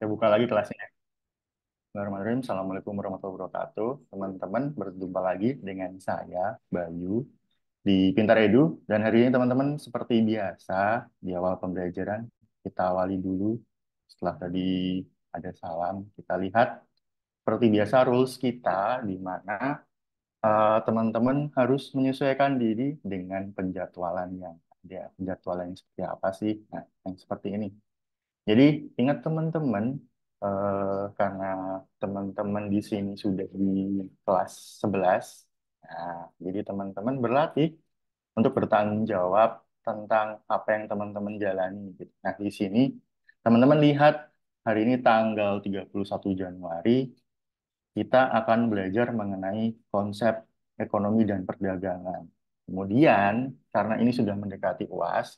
Saya buka lagi kelasnya. Bismillahirrahmanirrahim. Assalamualaikum warahmatullahi wabarakatuh. Teman-teman, berjumpa lagi dengan saya, Bayu, di Pintar Edu. Dan hari ini teman-teman, seperti biasa, di awal pembelajaran, kita awali dulu. Setelah tadi ada salam, kita lihat seperti biasa rules kita, di mana teman-teman harus menyesuaikan diri dengan penjadwalan yang ada. Penjadwalan yang seperti apa sih? Nah, yang seperti ini. Jadi ingat teman-teman, karena teman-teman di sini sudah di kelas 11, nah, jadi teman-teman berlatih untuk bertanggung jawab tentang apa yang teman-teman jalani, gitu. Nah, di sini teman-teman lihat hari ini tanggal 31 Januari, kita akan belajar mengenai konsep ekonomi dan perdagangan. Kemudian, karena ini sudah mendekati UAS,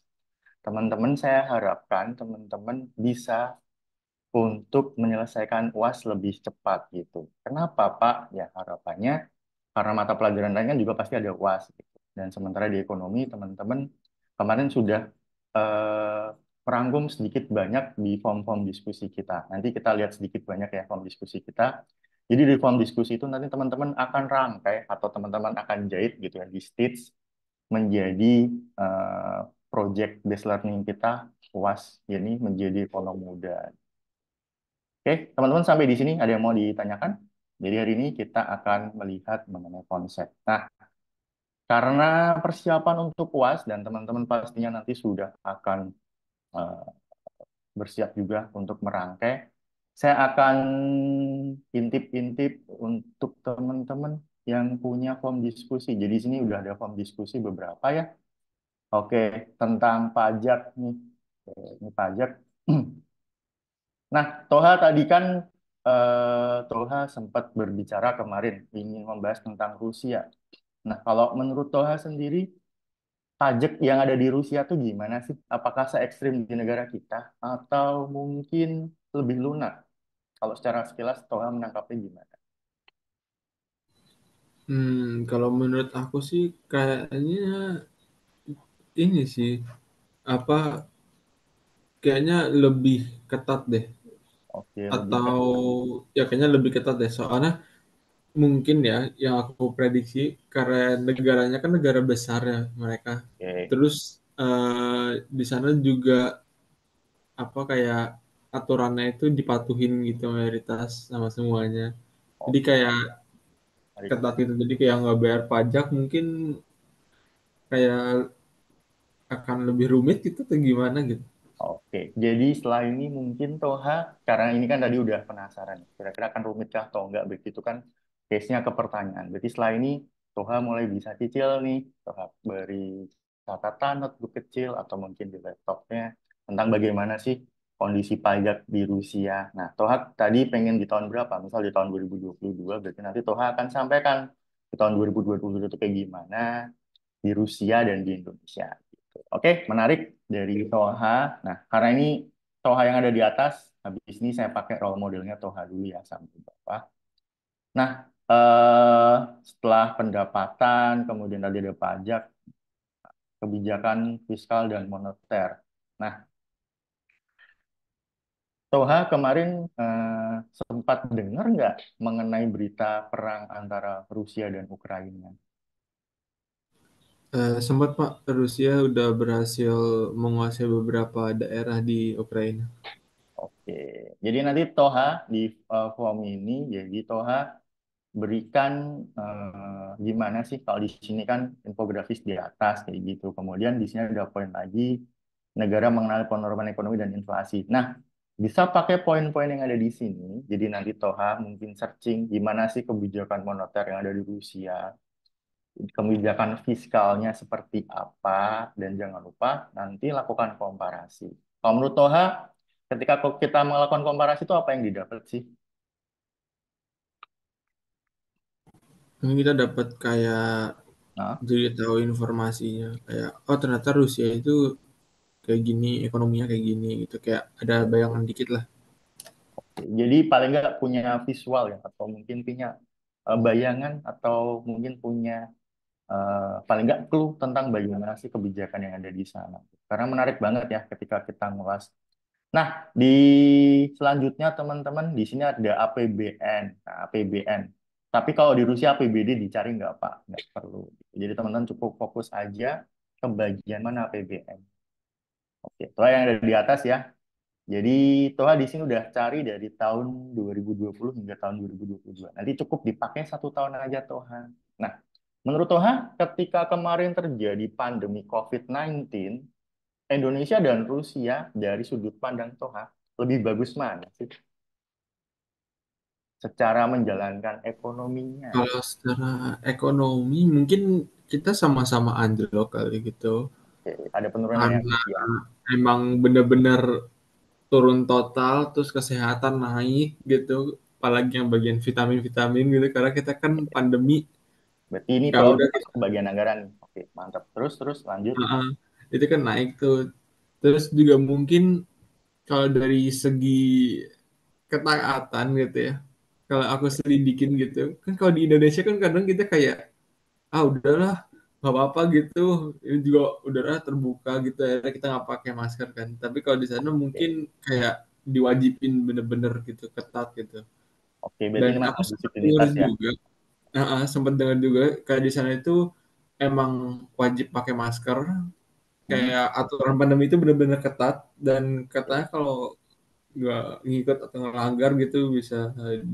teman-teman saya harapkan teman-teman bisa untuk menyelesaikan UAS lebih cepat gitu. Kenapa, Pak? Ya harapannya karena mata pelajaran lain kan juga pasti ada UAS gitu. Dan sementara di ekonomi teman-teman kemarin sudah eh, merangkum sedikit banyak di form-form diskusi kita. Nanti kita lihat sedikit banyak ya form diskusi kita. Jadi di form diskusi itu nanti teman-teman akan rangkai atau teman-teman akan jahit gitu ya di stitch menjadi eh, project based learning kita UAS ini menjadi ekonomi muda. Oke, teman-teman sampai di sini ada yang mau ditanyakan? Jadi hari ini kita akan melihat mengenai konsep. Nah, karena persiapan untuk UAS dan teman-teman pastinya nanti sudah akan eh, bersiap juga untuk merangkai, saya akan intip-intip untuk teman-teman yang punya form diskusi. Jadi di sini udah ada form diskusi beberapa ya. Oke, tentang pajak nih. Oke, ini pajak. Nah, Toha tadi kan Toha sempat berbicara kemarin ingin membahas tentang Rusia. Nah, kalau menurut Toha sendiri, pajak yang ada di Rusia tuh gimana sih? Apakah se ekstrim di negara kita atau mungkin lebih lunak? Kalau secara sekilas Toha menangkapnya gimana? Kalau menurut aku sih kayaknya ini sih apa kayaknya lebih ketat deh Oke, lebih ke. atau ya kayaknya lebih ketat deh soalnya mungkin ya yang aku prediksi karena negaranya kan negara besar ya mereka. Oke, Terus di sana juga apa kayak aturannya itu dipatuhin gitu mayoritas sama semuanya. Jadi oke, kayak menarik. ketat gitu. Jadi kayak nggak bayar pajak mungkin kayak akan lebih rumit gitu atau gimana gitu. Oke, jadi setelah ini mungkin Toha, karena ini kan tadi udah penasaran, kira-kira akan rumitkah atau enggak, begitu kan case-nya ke pertanyaan. Berarti setelah ini Toha mulai bisa cicil nih, Toha beri catatan notebook kecil atau mungkin di laptopnya tentang bagaimana sih kondisi pajak di Rusia. Nah, Toha tadi pengen di tahun berapa? Misal di tahun 2022, berarti nanti Toha akan sampaikan di tahun 2022 itu kayak gimana di Rusia dan di Indonesia. Gitu. Oke, menarik dari Toha. Nah, karena ini Toha yang ada di atas, habis ini saya pakai role modelnya Toha dulu ya sampai bawah. Nah, eh, setelah pendapatan, kemudian tadi ada pajak, kebijakan fiskal dan moneter. Nah, Toha kemarin sempat dengar nggak mengenai berita perang antara Rusia dan Ukraina? Sempat Pak, Rusia udah berhasil menguasai beberapa daerah di Ukraina. Oke, jadi nanti Toha di form ini, jadi Toha berikan gimana sih kalau di sini kan infografis di atas kayak gitu. Kemudian di sini ada poin lagi negara mengenal penurunan ekonomi dan inflasi. Nah, bisa pakai poin-poin yang ada di sini. Jadi nanti Toha mungkin searching gimana sih kebijakan moneter yang ada di Rusia, kebijakan fiskalnya seperti apa, dan jangan lupa nanti lakukan komparasi. Kalau menurut Toha, ketika kita melakukan komparasi itu apa yang didapat sih? Mungkin kita dapat kayak Nah, jadi tahu informasinya kayak oh ternyata Rusia itu kayak gini, ekonominya kayak gini gitu. Kayak ada bayangan dikit lah. jadi paling nggak punya visual ya, atau mungkin punya bayangan, atau mungkin punya paling nggak clue tentang bagaimana sih kebijakan yang ada di sana. Karena menarik banget ya ketika kita ngulas Nah, di selanjutnya teman-teman di sini ada APBN. Nah, APBN. Tapi kalau di Rusia APBD dicari nggak Pak? Nggak perlu. Jadi teman-teman cukup fokus aja ke bagian mana APBN. Oke, itu yang ada di atas ya. Jadi Toha di sini udah cari dari tahun 2020 hingga tahun 2022. Nanti cukup dipakai 1 tahun aja Toha. Nah, menurut Toha, ketika kemarin terjadi pandemi COVID-19, Indonesia dan Rusia dari sudut pandang Toha lebih bagus mana sih secara menjalankan ekonominya? Kalau secara ekonomi mungkin kita sama-sama anjlok kali gitu. Oke, ada penurunan ya Karena berarti ya. emang bener-bener turun total, terus kesehatan naik gitu. Apalagi yang bagian vitamin-vitamin gitu. Karena kita kan pandemi, Berarti ini ya Toha udah udah masuk ke bagian anggaran. Oke, mantap. Terus terus lanjut. heeh, itu kan naik tuh. Terus juga mungkin kalau dari segi ketaatan gitu ya. Kalau aku Oke, selidikin gitu. Kan kalau di Indonesia kan kadang kita kayak, ah udahlah nggak apa-apa gitu, ini juga udara terbuka gitu ya kita nggak pakai masker kan, tapi kalau di sana mungkin oke. kayak diwajibin bener-bener gitu ketat gitu. Oke, berarti Dan ini aku masalah sempat dengar disiplinitas ya. juga, sempat dengar juga kayak di sana itu emang wajib pakai masker, Hmm, kayak aturan pandemi itu bener-bener ketat, dan oke. katanya kalau nggak ngikut atau ngelanggar gitu bisa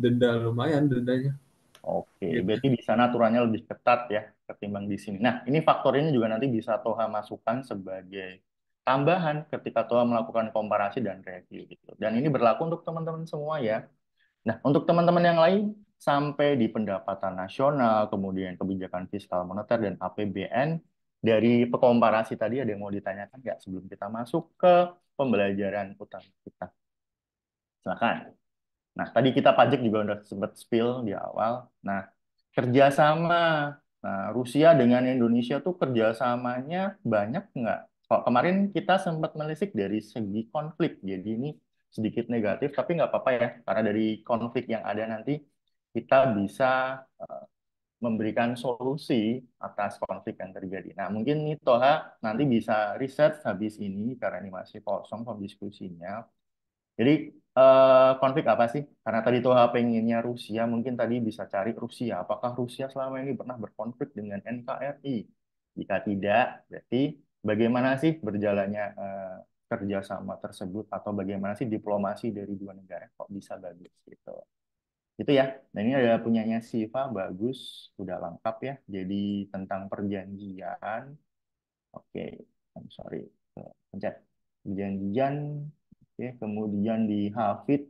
denda, lumayan dendanya Oke, gitu. berarti di sana aturannya lebih ketat ya ketimbang di sini. Nah, ini faktor ini juga nanti bisa Toha masukkan sebagai tambahan ketika Toha melakukan komparasi dan review gitu. Dan ini berlaku untuk teman-teman semua ya. Nah, untuk teman-teman yang lain sampai di pendapatan nasional, kemudian kebijakan fiskal moneter dan APBN dari pekomparasi tadi ada yang mau ditanyakan nggak sebelum kita masuk ke pembelajaran utama kita? Silakan. Nah, tadi kita pajak juga udah sempat spill di awal. Nah, kerjasama. Nah, Rusia dengan Indonesia tuh kerjasamanya banyak nggak? Kok kemarin kita sempat menelisik dari segi konflik, jadi ini sedikit negatif, tapi nggak apa-apa ya, karena dari konflik yang ada nanti kita bisa memberikan solusi atas konflik yang terjadi. Nah, mungkin nih Toha nanti bisa riset habis ini, karena ini masih kosong diskusinya. Jadi konflik apa sih? Karena tadi tuh pengennya Rusia, mungkin tadi bisa cari Rusia. Apakah Rusia selama ini pernah berkonflik dengan NKRI? Jika tidak, berarti bagaimana sih berjalannya kerjasama tersebut atau bagaimana sih diplomasi dari dua negara kok bisa bagus gitu. Itu ya. Nah ini ada punyanya Siva bagus, udah lengkap ya. Jadi tentang perjanjian. Oke, I'm sorry. Pencet perjanjian. Oke, kemudian di Hafid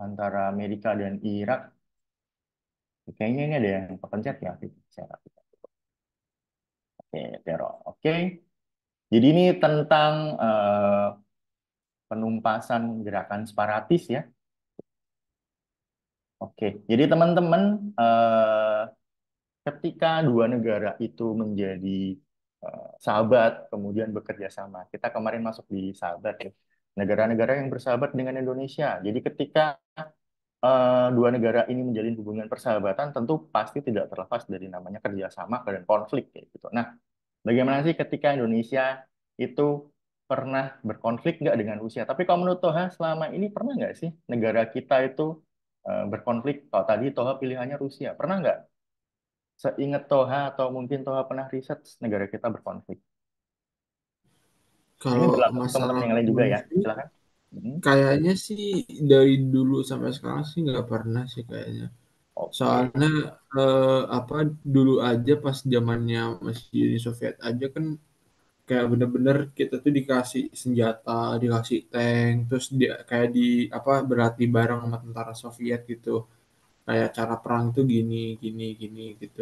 antara Amerika dan Irak. Kayaknya ini ada yang kepencet ya, Hafid. Saya rapi. Oke, teror. Oke. Jadi ini tentang penumpasan gerakan separatis ya. Oke, jadi teman-teman ketika dua negara itu menjadi sahabat, kemudian bekerja sama. Kita kemarin masuk di sahabat ya. Negara-negara yang bersahabat dengan Indonesia. Jadi ketika dua negara ini menjalin hubungan persahabatan, tentu pasti tidak terlepas dari namanya kerjasama dan konflik kayak gitu. Nah, bagaimana sih ketika Indonesia itu pernah berkonflik nggak dengan Rusia? Tapi kalau menurut Toha selama ini pernah nggak sih negara kita itu berkonflik? Kalau tadi Toha pilihannya Rusia, pernah nggak? Seingat Toha atau mungkin Toha pernah riset negara kita berkonflik. Ini Kalau berlaku untuk teman-teman masalah yang lain juga ya. konflik, Silakan. Hmm, kayaknya sih dari dulu sampai sekarang sih nggak pernah sih kayaknya. oke, Soalnya apa dulu aja pas zamannya masih Uni Soviet aja kan kayak bener-bener kita tuh dikasih senjata, dikasih tank, terus dia kayak di apa berlatih bareng sama tentara Soviet gitu. Kayak cara perang tuh gini, gini, gini gitu.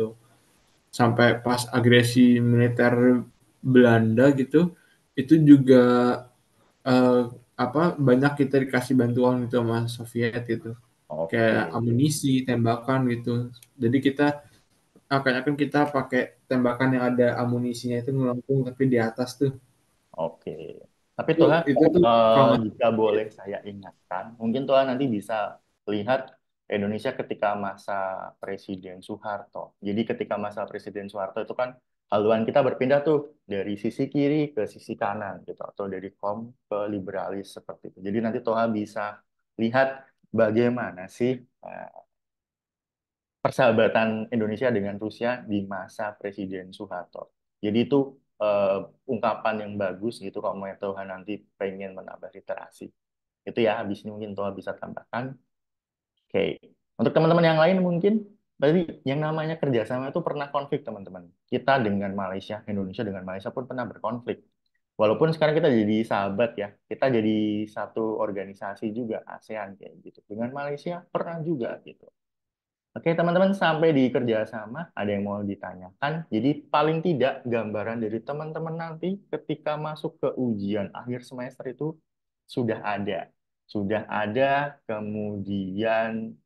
Sampai pas agresi militer Belanda gitu, itu juga eh, apa banyak kita dikasih bantuan gitu sama Soviet gitu, oke, kayak amunisi, tembakan gitu. Jadi kita akan kita pakai tembakan yang ada amunisinya itu melengkung tapi di atas tuh. oke. Tapi Toha, Itu tuh kalau nggak jika boleh saya ingatkan, mungkin Toha nanti bisa lihat Indonesia ketika masa Presiden Soeharto. Jadi ketika masa Presiden Soeharto itu kan haluan kita berpindah tuh dari sisi kiri ke sisi kanan gitu atau dari kom ke liberalis seperti itu. Jadi nanti Toha bisa lihat bagaimana sih persahabatan Indonesia dengan Rusia di masa Presiden Soeharto. Jadi itu ungkapan yang bagus gitu kalau mau Toha nanti pengen menambah literasi. Itu ya, habis ini mungkin Toha bisa tambahkan. Oke. Untuk teman-teman yang lain mungkin tadi yang namanya kerjasama itu pernah konflik teman-teman. Kita dengan Malaysia, Indonesia dengan Malaysia pun pernah berkonflik. Walaupun sekarang kita jadi sahabat ya, kita jadi satu organisasi juga ASEAN kayak gitu. Dengan Malaysia pernah juga gitu. Oke teman-teman sampai di kerjasama ada yang mau ditanyakan. Jadi paling tidak gambaran dari teman-teman nanti ketika masuk ke ujian akhir semester itu sudah ada. Sudah ada, kemudian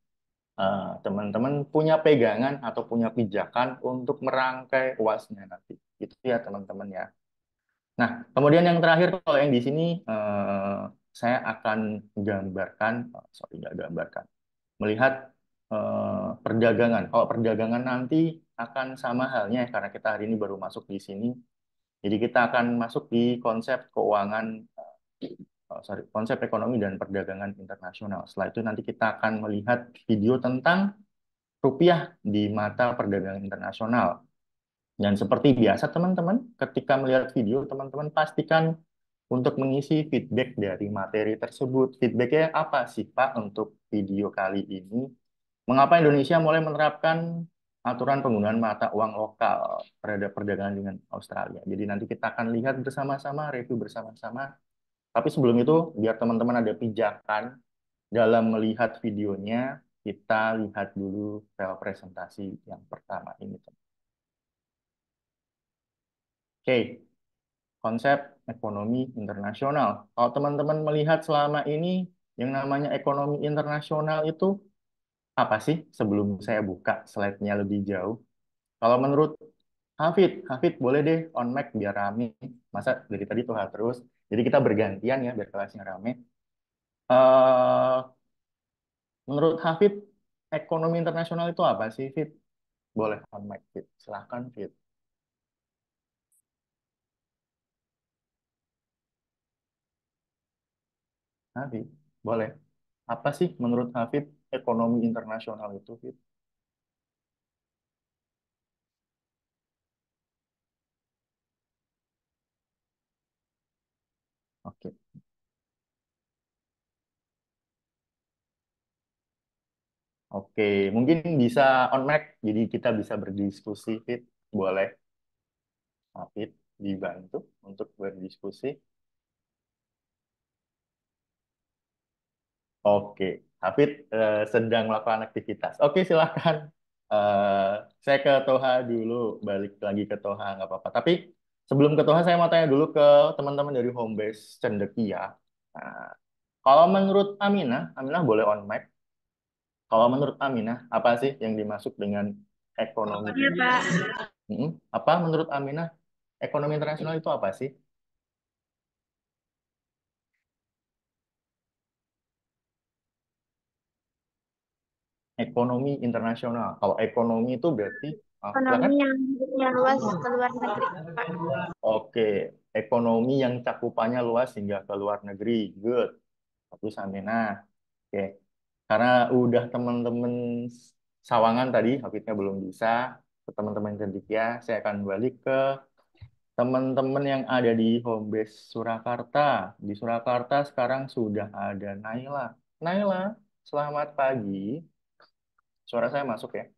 teman-teman punya pegangan atau punya pijakan untuk merangkai UASnya nanti. Itu ya teman-teman ya. Nah, kemudian yang terakhir kalau yang di sini saya akan gambarkan, sorry nggak gambarkan, melihat perdagangan. Kalau perdagangan nanti akan sama halnya karena kita hari ini baru masuk di sini. Jadi kita akan masuk di konsep keuangan, sorry, konsep ekonomi dan perdagangan internasional. Setelah itu nanti kita akan melihat video tentang rupiah di mata perdagangan internasional. Dan seperti biasa teman-teman, ketika melihat video, teman-teman pastikan untuk mengisi feedback dari materi tersebut. Feedbacknya apa sih Pak untuk video kali ini? Mengapa Indonesia mulai menerapkan aturan penggunaan mata uang lokal terhadap perdagangan dengan Australia? Jadi nanti kita akan lihat bersama-sama, review bersama-sama. Tapi sebelum itu, biar teman-teman ada pijakan dalam melihat videonya, kita lihat dulu file presentasi yang pertama ini. Oke, konsep ekonomi internasional. Kalau teman-teman melihat selama ini yang namanya ekonomi internasional itu apa sih? Sebelum saya buka slide-nya lebih jauh. Kalau menurut Hafid boleh deh on mic biar rame. Masa dari tadi tuh terus. Jadi kita bergantian ya biar kelasnya rame. Eh, menurut Hafid, ekonomi internasional itu apa sih, Fit? Boleh on mic, Fit. Silahkan, Fit. Hafid, boleh. Apa sih menurut Hafid ekonomi internasional itu, Fit? Oke. Oke, mungkin bisa on mic, jadi kita bisa berdiskusi, Fit. Boleh, Hafid, dibantu untuk berdiskusi. Oke, Hafid sedang melakukan aktivitas. Oke, silakan. Eh, saya ke Toha dulu, balik lagi ke Toha, nggak apa-apa. Tapi sebelum ke Toha, saya mau tanya dulu ke teman-teman dari Homebase Cendekia. Nah, kalau menurut Aminah, Aminah boleh on mic. Kalau menurut Aminah, apa sih yang dimaksud dengan ekonomi? Iya, Pak. Apa menurut Aminah, ekonomi internasional itu apa sih? Ekonomi internasional. Kalau ekonomi itu berarti, Ekonomi silakan. yang luas ke luar negeri, Pak. Oke, ekonomi yang cakupannya luas hingga ke luar negeri. Good. Bagus, Aminah. Oke, karena udah teman-teman Sawangan tadi, Hafidnya belum bisa. Ke teman-teman cerdik ya, saya akan balik ke teman-teman yang ada di home base Surakarta. Di Surakarta sekarang sudah ada Naila. Naila, selamat pagi. Suara saya masuk ya?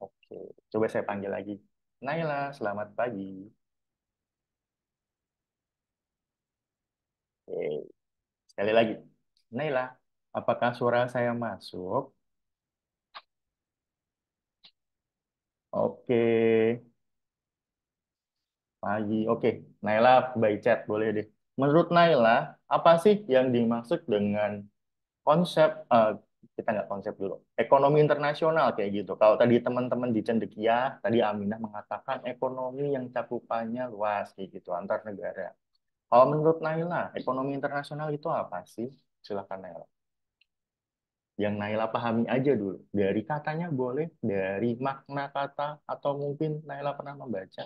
Oke, coba saya panggil lagi. Naila, selamat pagi. Oke, sekali lagi. Naila, apakah suara saya masuk? Oke, pagi. Oke, Naila by chat boleh deh. Menurut Naila, apa sih yang dimaksud dengan konsep, kita nggak konsep dulu, ekonomi internasional kayak gitu. Kalau tadi teman-teman di Cendekia, tadi Aminah mengatakan ekonomi yang cakupannya luas kayak gitu, antar negara. Kalau menurut Naila, ekonomi internasional itu apa sih? Silakan Naila. yang Naila pahami aja dulu. Dari katanya boleh, dari makna kata, atau mungkin Naila pernah membaca.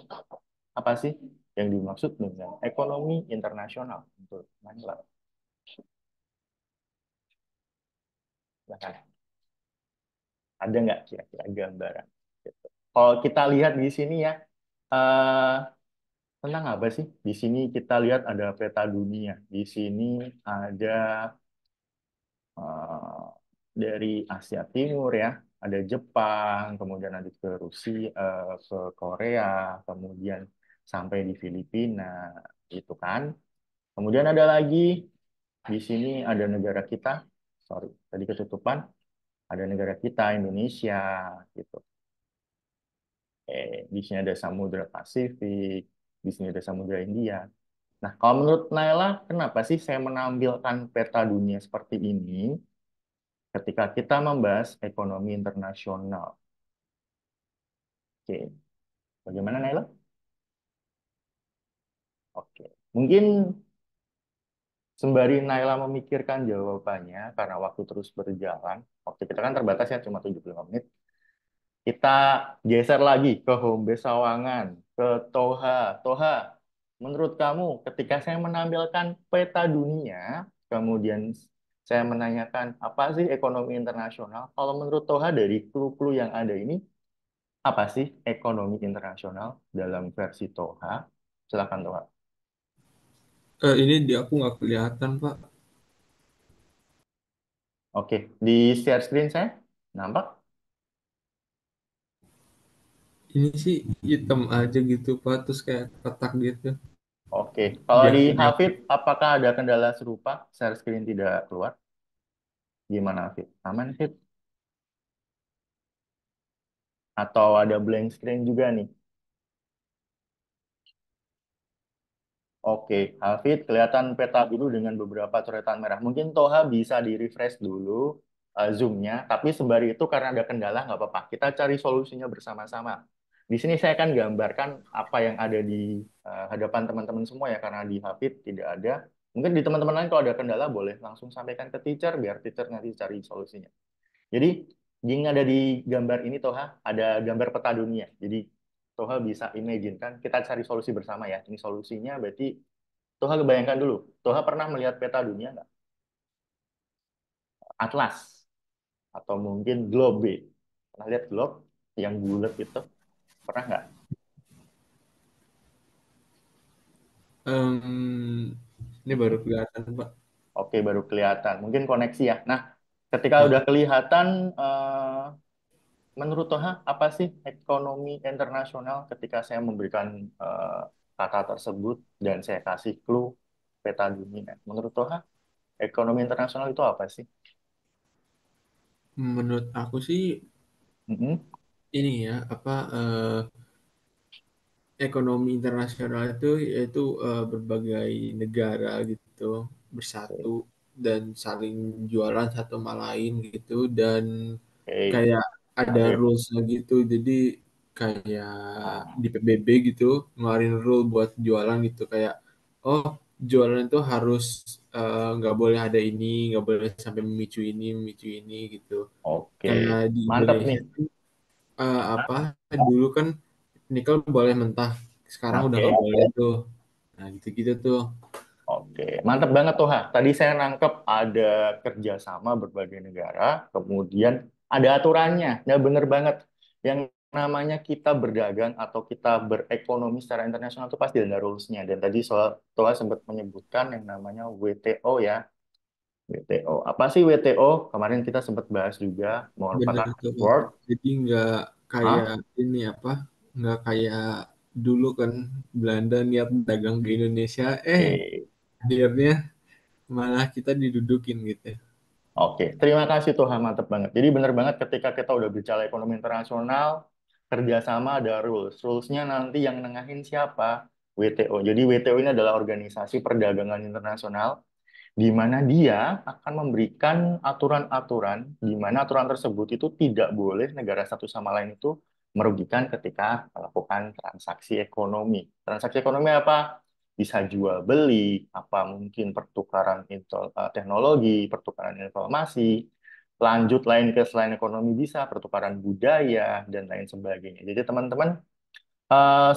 Apa sih yang dimaksud dengan ekonomi internasional untuk Naila? Silahkan. Ada nggak kira-kira gambaran? Gitu. Kalau kita lihat di sini ya, eh, tentang apa sih? Di sini kita lihat ada peta dunia. Di sini ada eh, dari Asia Timur ya, ada Jepang, kemudian ada ke Rusia, ke Korea, kemudian sampai di Filipina, gitu kan. Kemudian ada lagi di sini ada negara kita, sorry, tadi ketutupan, ada negara kita Indonesia, gitu. Di sini ada Samudra Pasifik, di sini ada Samudra India. Nah, kalau menurut Naila, kenapa sih saya menampilkan peta dunia seperti ini ketika kita membahas ekonomi internasional? Oke, bagaimana Naila? Oke, mungkin sembari Naila memikirkan jawabannya, karena waktu terus berjalan, waktu kita kan terbatas ya, cuma 75 menit, kita geser lagi ke home base Sawangan, ke Toha. Toha, menurut kamu ketika saya menampilkan peta dunia, kemudian saya menanyakan apa sih ekonomi internasional, kalau menurut Toha dari clue-clue yang ada ini, apa sih ekonomi internasional dalam versi Toha? Silakan Toha. Ini di aku nggak kelihatan, Pak. Oke, di share screen saya nampak? Ini sih hitam aja gitu, Pak. Terus kayak kotak gitu. Oke, kalau di Biasanya Hafid, apakah ada kendala serupa? Share screen tidak keluar? Gimana Hafid? Aman, Hafid? Atau ada blank screen juga nih? Oke, Hafid kelihatan peta dulu dengan beberapa coretan merah. Mungkin Toha bisa di-refresh dulu zoom-nya, tapi sembari itu karena ada kendala nggak apa-apa. Kita cari solusinya bersama-sama. Di sini saya akan gambarkan apa yang ada di hadapan teman-teman semua ya, karena di Hafid tidak ada. Mungkin di teman-teman lain kalau ada kendala boleh langsung sampaikan ke teacher, biar teacher nanti cari solusinya. Jadi, yang ada di gambar ini Toha, ada gambar peta dunia. Jadi, Toha bisa imagine kan, kita cari solusi bersama ya. Ini solusinya berarti Toha kebayangkan dulu. Toha pernah melihat peta dunia nggak? Atlas atau mungkin globe. Pernah lihat globe yang bulat itu? Pernah nggak? ini baru kelihatan, Pak. Oke, baru kelihatan. Mungkin koneksi ya. Nah, ketika Ah, udah kelihatan, menurut Toha, apa sih ekonomi internasional ketika saya memberikan eh, kata tersebut dan saya kasih clue peta dunia? Menurut Toha, ekonomi internasional itu apa sih? menurut aku sih Mm-mm. ini ya apa ekonomi internasional itu yaitu berbagai negara gitu bersatu dan saling jualan satu sama lain gitu dan Oke, kayak ada Arif. rules gitu jadi kayak Ah, di PBB gitu ngeluarin rule buat jualan gitu kayak oh jualan itu harus nggak boleh ada ini nggak boleh sampai memicu ini gitu oke, kayak di mantap nih. Indonesia apa dulu kan nikel boleh mentah sekarang udah Oke. nggak boleh tuh nah gitu-gitu tuh. Oke, mantap banget tuh, Ha. Tadi saya nangkep ada kerjasama berbagai negara, kemudian ada aturannya. Nah, bener banget. Yang namanya kita berdagang atau kita berekonomi secara internasional itu pasti ada rules-nya. Dan tadi soal Toha sempat menyebutkan yang namanya WTO ya. WTO. Apa sih WTO? Kemarin kita sempat bahas juga, Bener merupakan tuh Pak. word. Jadi nggak kayak Hah? ini apa nggak kayak dulu kan Belanda niat dagang ke Indonesia Oke. akhirnya malah kita didudukin gitu. Oke, terima kasih Tuhan, mantep banget. Jadi bener banget ketika kita udah bicara ekonomi internasional, kerjasama ada rules. Rules-nya nanti yang nengahin siapa? WTO. Jadi WTO ini adalah organisasi perdagangan internasional di mana dia akan memberikan aturan-aturan di mana aturan tersebut itu tidak boleh negara satu sama lain itu merugikan ketika melakukan transaksi ekonomi. Transaksi ekonomi apa? Bisa jual beli, apa mungkin pertukaran teknologi, pertukaran informasi, lanjut lain ke selain ekonomi bisa, pertukaran budaya, dan lain sebagainya. Jadi teman-teman,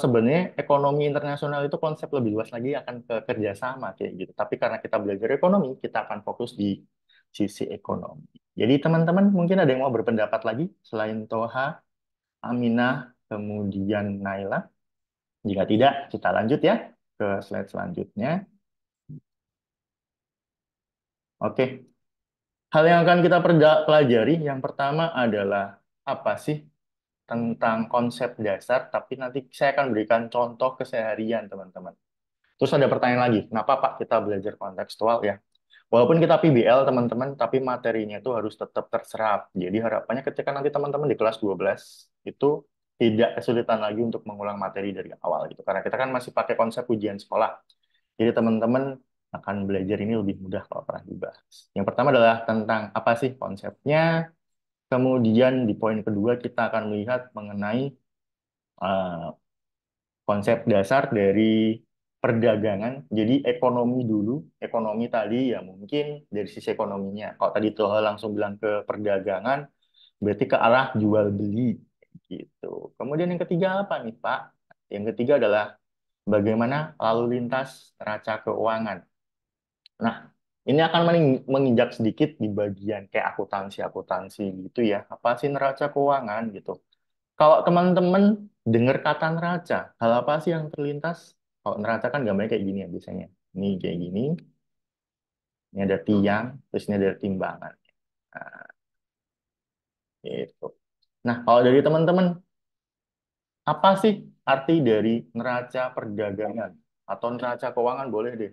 sebenarnya ekonomi internasional itu konsep lebih luas lagi akan ke kerjasama kayak gitu. Tapi karena kita belajar ekonomi, kita akan fokus di sisi ekonomi. Jadi teman-teman mungkin ada yang mau berpendapat lagi selain Toha, Aminah, kemudian Naila. Jika tidak, kita lanjut ya ke slide selanjutnya. Oke, hal yang akan kita pelajari yang pertama adalah apa sih tentang konsep dasar, tapi nanti saya akan berikan contoh keseharian teman-teman. Terus ada pertanyaan lagi, kenapa Pak kita belajar kontekstual ya? Walaupun kita PBL teman-teman, tapi materinya itu harus tetap terserap. Jadi harapannya ketika nanti teman-teman di kelas 12 itu tidak kesulitan lagi untuk mengulang materi dari awal gitu. Karena kita kan masih pakai konsep ujian sekolah. Jadi teman-teman akan belajar ini lebih mudah kalau pernah dibahas. Yang pertama adalah tentang apa sih konsepnya. Kemudian di poin kedua kita akan melihat mengenai eh, konsep dasar dari perdagangan. Jadi ekonomi dulu, ekonomi tadi ya mungkin dari sisi ekonominya. Kalau tadi tuh langsung bilang ke perdagangan, berarti ke arah jual beli gitu. Kemudian yang ketiga apa nih Pak? Yang ketiga adalah bagaimana lalu lintas neraca keuangan. Nah, ini akan menginjak sedikit di bagian kayak akuntansi-akuntansi gitu ya. Apa sih neraca keuangan gitu? Kalau teman-teman dengar kata neraca, hal apa sih yang terlintas? Kalau neraca kan gambarnya kayak gini ya biasanya. Ini kayak gini, ini ada tiang, terus ini ada timbangan. Nah, gitu. Nah, kalau dari teman-teman, apa sih arti dari neraca perdagangan? Atau neraca keuangan boleh deh.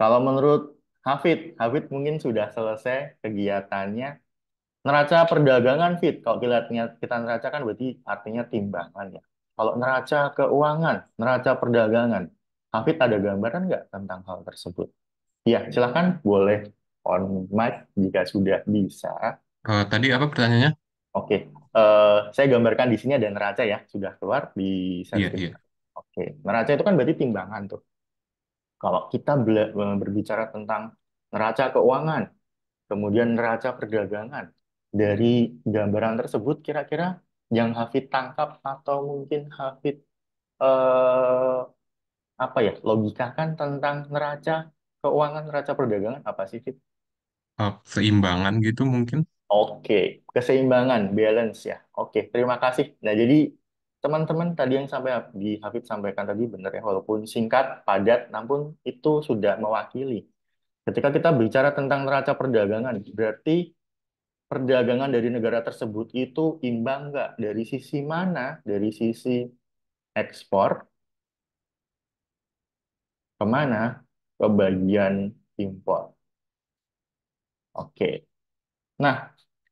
Kalau menurut Hafid mungkin sudah selesai kegiatannya. Neraca perdagangan, Fit. Kalau kita neraca kan berarti artinya timbangan ya. Kalau neraca keuangan, neraca perdagangan, Hafid ada gambaran nggak tentang hal tersebut? Ya, silahkan boleh on mic jika sudah bisa. Tadi apa pertanyaannya? Oke, saya gambarkan di sini ada neraca ya, sudah keluar di share Iya, screen. iya. Oke, neraca itu kan berarti timbangan tuh. Kalau kita berbicara tentang neraca keuangan, kemudian neraca perdagangan. Dari gambaran tersebut, kira-kira yang Hafid tangkap atau mungkin Hafid eh, apa ya logikakan tentang neraca keuangan, neraca perdagangan apa sih, Fit? Seimbangan gitu mungkin. Oke, keseimbangan, balance ya. Oke, terima kasih. Nah, jadi teman-teman tadi yang sampai di Hafid sampaikan tadi benar ya, walaupun singkat, padat, namun itu sudah mewakili. Ketika kita bicara tentang neraca perdagangan, berarti perdagangan dari negara tersebut itu imbang nggak? Dari sisi mana? Dari sisi ekspor kemana? Ke bagian impor. Oke. Nah,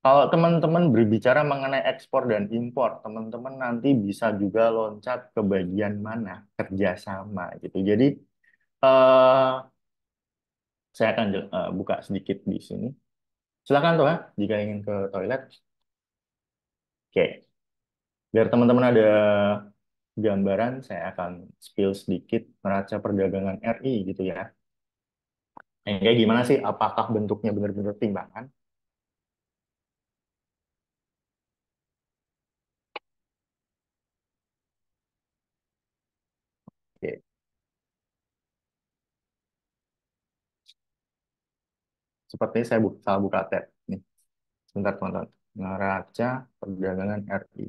kalau teman-teman berbicara mengenai ekspor dan impor, teman-teman nanti bisa juga loncat ke bagian mana? Kerjasama gitu. Jadi, eh, saya akan buka sedikit di sini. Silakan tuh, jika ingin ke toilet. Oke. Biar teman-teman ada gambaran, saya akan spill sedikit neraca perdagangan RI gitu ya. Yang kayak gimana sih? Apakah bentuknya benar-benar timbangan? Oke, sepertinya saya salah buka tab. Nih, sebentar teman-teman. Neraca perdagangan RI.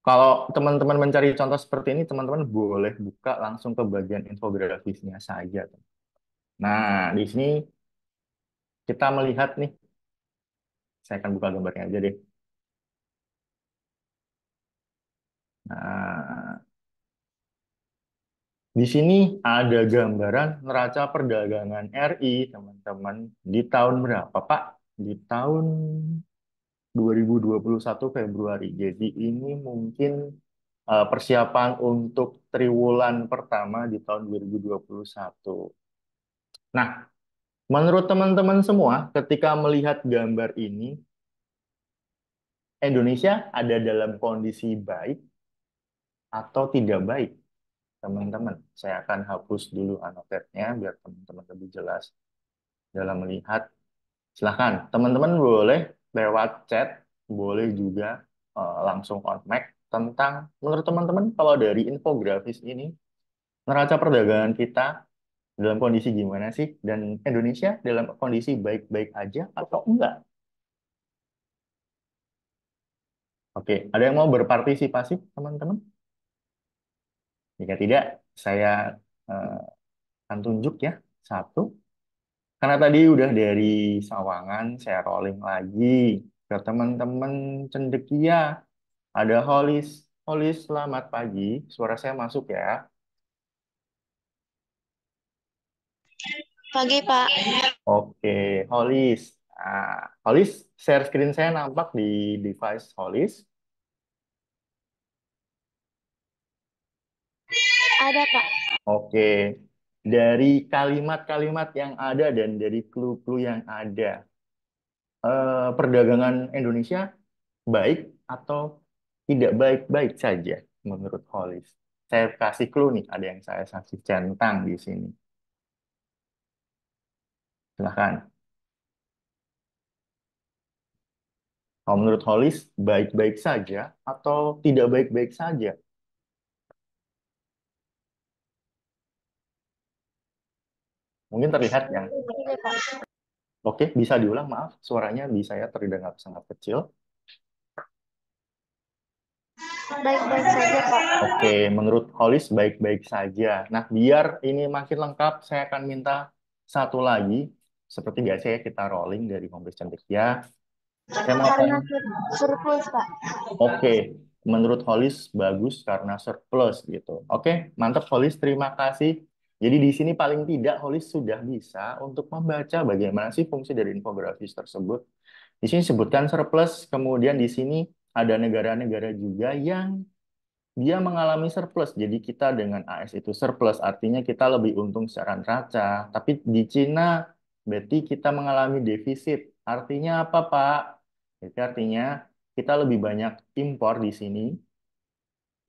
Kalau teman-teman mencari contoh seperti ini, teman-teman boleh buka langsung ke bagian infografisnya saja. Nah, di sini kita melihat nih, saya akan buka gambarnya aja deh. Nah, di sini ada gambaran neraca perdagangan RI, teman-teman. Di tahun berapa, Pak? Di tahun 2021 Februari. Jadi ini mungkin persiapan untuk triwulan pertama di tahun 2021. Nah, menurut teman-teman semua, ketika melihat gambar ini, Indonesia ada dalam kondisi baik atau tidak baik, teman-teman? Saya akan hapus dulu annotate-nya biar teman-teman lebih jelas. dalam melihat. Silahkan, teman-teman boleh lewat chat, boleh juga langsung on mic tentang menurut teman-teman kalau dari infografis ini, neraca perdagangan kita dalam kondisi gimana sih? Dan Indonesia dalam kondisi baik-baik aja atau enggak? Oke, ada yang mau berpartisipasi, teman-teman? Jika tidak, saya eh, akan tunjuk ya, satu. Karena tadi udah dari Sawangan, saya rolling lagi ke teman-teman Cendekia. Ada Holis. Holis, selamat pagi. Suara saya masuk ya. Pagi, Pak. Oke, Holis. Holis, share screen saya nampak di device Holis. Ada, Pak. Oke, dari kalimat-kalimat yang ada dan dari clue-clue yang ada, perdagangan Indonesia baik atau tidak baik-baik saja menurut Holis? Saya kasih clue nih, ada yang saya kasih centang di sini. Silahkan. Kalau menurut Holis, baik-baik saja atau tidak baik-baik saja? Mungkin terlihat yang, Iya, Pak. oke, bisa diulang, maaf, suaranya di saya terdengar sangat kecil. Baik-baik saja, Pak. Oke, menurut Holis baik-baik saja. Nah, biar ini makin lengkap, saya akan minta satu lagi. Seperti biasa ya, kita rolling dari Kompes Cantik ya. Saya mau Karena tanya, surplus, Pak. oke, menurut Holis bagus karena surplus gitu. Oke, mantap Holis, terima kasih. Jadi di sini paling tidak Holis sudah bisa untuk membaca bagaimana sih fungsi dari infografis tersebut. Di sini sebutkan surplus, kemudian di sini ada negara-negara juga yang dia mengalami surplus. Jadi kita dengan AS itu surplus, artinya kita lebih untung secara neraca. Tapi di Cina berarti kita mengalami defisit. Artinya apa, Pak? Jadi artinya kita lebih banyak impor di sini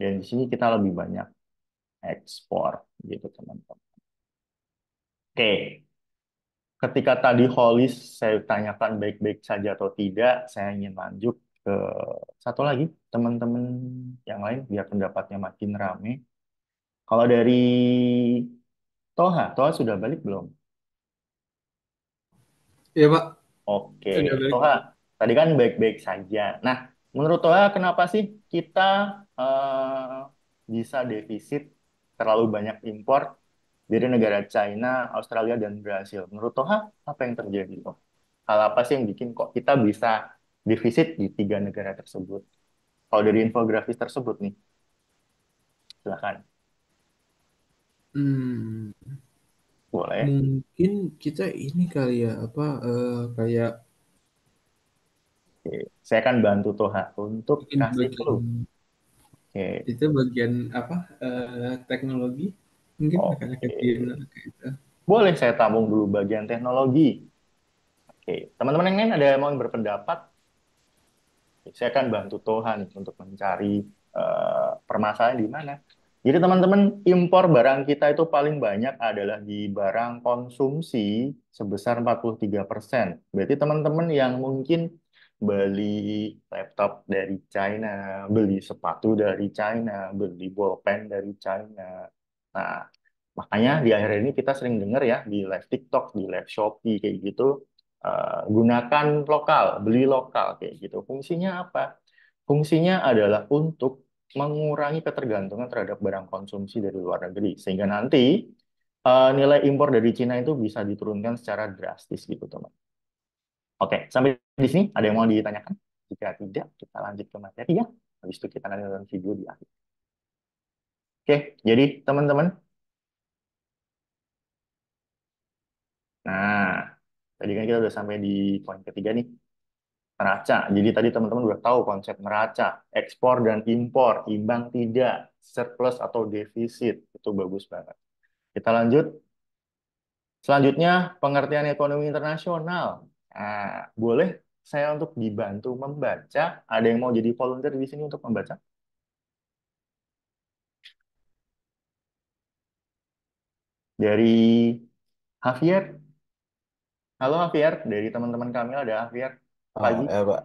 dan di sini kita lebih banyak ekspor gitu, teman-teman. Oke, ketika tadi Holis saya tanyakan baik-baik saja atau tidak, saya ingin lanjut ke satu lagi teman-teman yang lain biar pendapatnya makin rame. Kalau dari Toha, Toha sudah balik belum? Iya, Pak. Oke, Sudah balik. Toha, tadi kan baik-baik saja. Nah, menurut Toha, kenapa sih kita bisa defisit terlalu banyak impor dari negara China, Australia, dan Brasil? Menurut Toha, apa yang terjadi, Toh? Hal apa sih yang bikin kok kita bisa defisit di tiga negara tersebut? Kalau dari infografis tersebut nih, silakan. Hmm, Boleh. mungkin kita ini kali ya, apa, kayak Oke. Saya akan bantu Toha untuk mungkin kasih bagian clue. Oke. itu bagian apa, teknologi, mungkin akan Oke. kayak gitu. Boleh saya tabung dulu bagian teknologi. Oke, teman-teman yang lain ada yang mau berpendapat? Saya akan bantu Toha nih untuk mencari permasalahan di mana. Jadi teman-teman, impor barang kita itu paling banyak adalah di barang konsumsi sebesar 43%. Berarti teman-teman yang mungkin beli laptop dari China, beli sepatu dari China, beli bolpen dari China. Nah, makanya di akhir ini kita sering dengar ya di live TikTok, di live Shopee kayak gitu, gunakan lokal, beli lokal kayak gitu. Fungsinya apa? Fungsinya adalah untuk mengurangi ketergantungan terhadap barang konsumsi dari luar negeri, sehingga nanti nilai impor dari Cina itu bisa diturunkan secara drastis gitu, teman. Oke, sampai di sini ada yang mau ditanyakan? Jika tidak, kita lanjut ke materi ya. Habis itu kita nanti nonton video di akhir. Oke, jadi teman-teman, nah tadi kan kita udah sampai di poin ketiga nih, neraca. Jadi tadi teman-teman udah tahu konsep neraca, ekspor dan impor, imbang tidak, surplus atau defisit. Itu bagus banget. Kita lanjut. Selanjutnya, pengertian ekonomi internasional. Nah, boleh saya untuk dibantu membaca? Ada yang mau jadi volunteer di sini untuk membaca? Dari Javier, Halo Javier, dari teman-teman kami ada Javier pagi. Pak.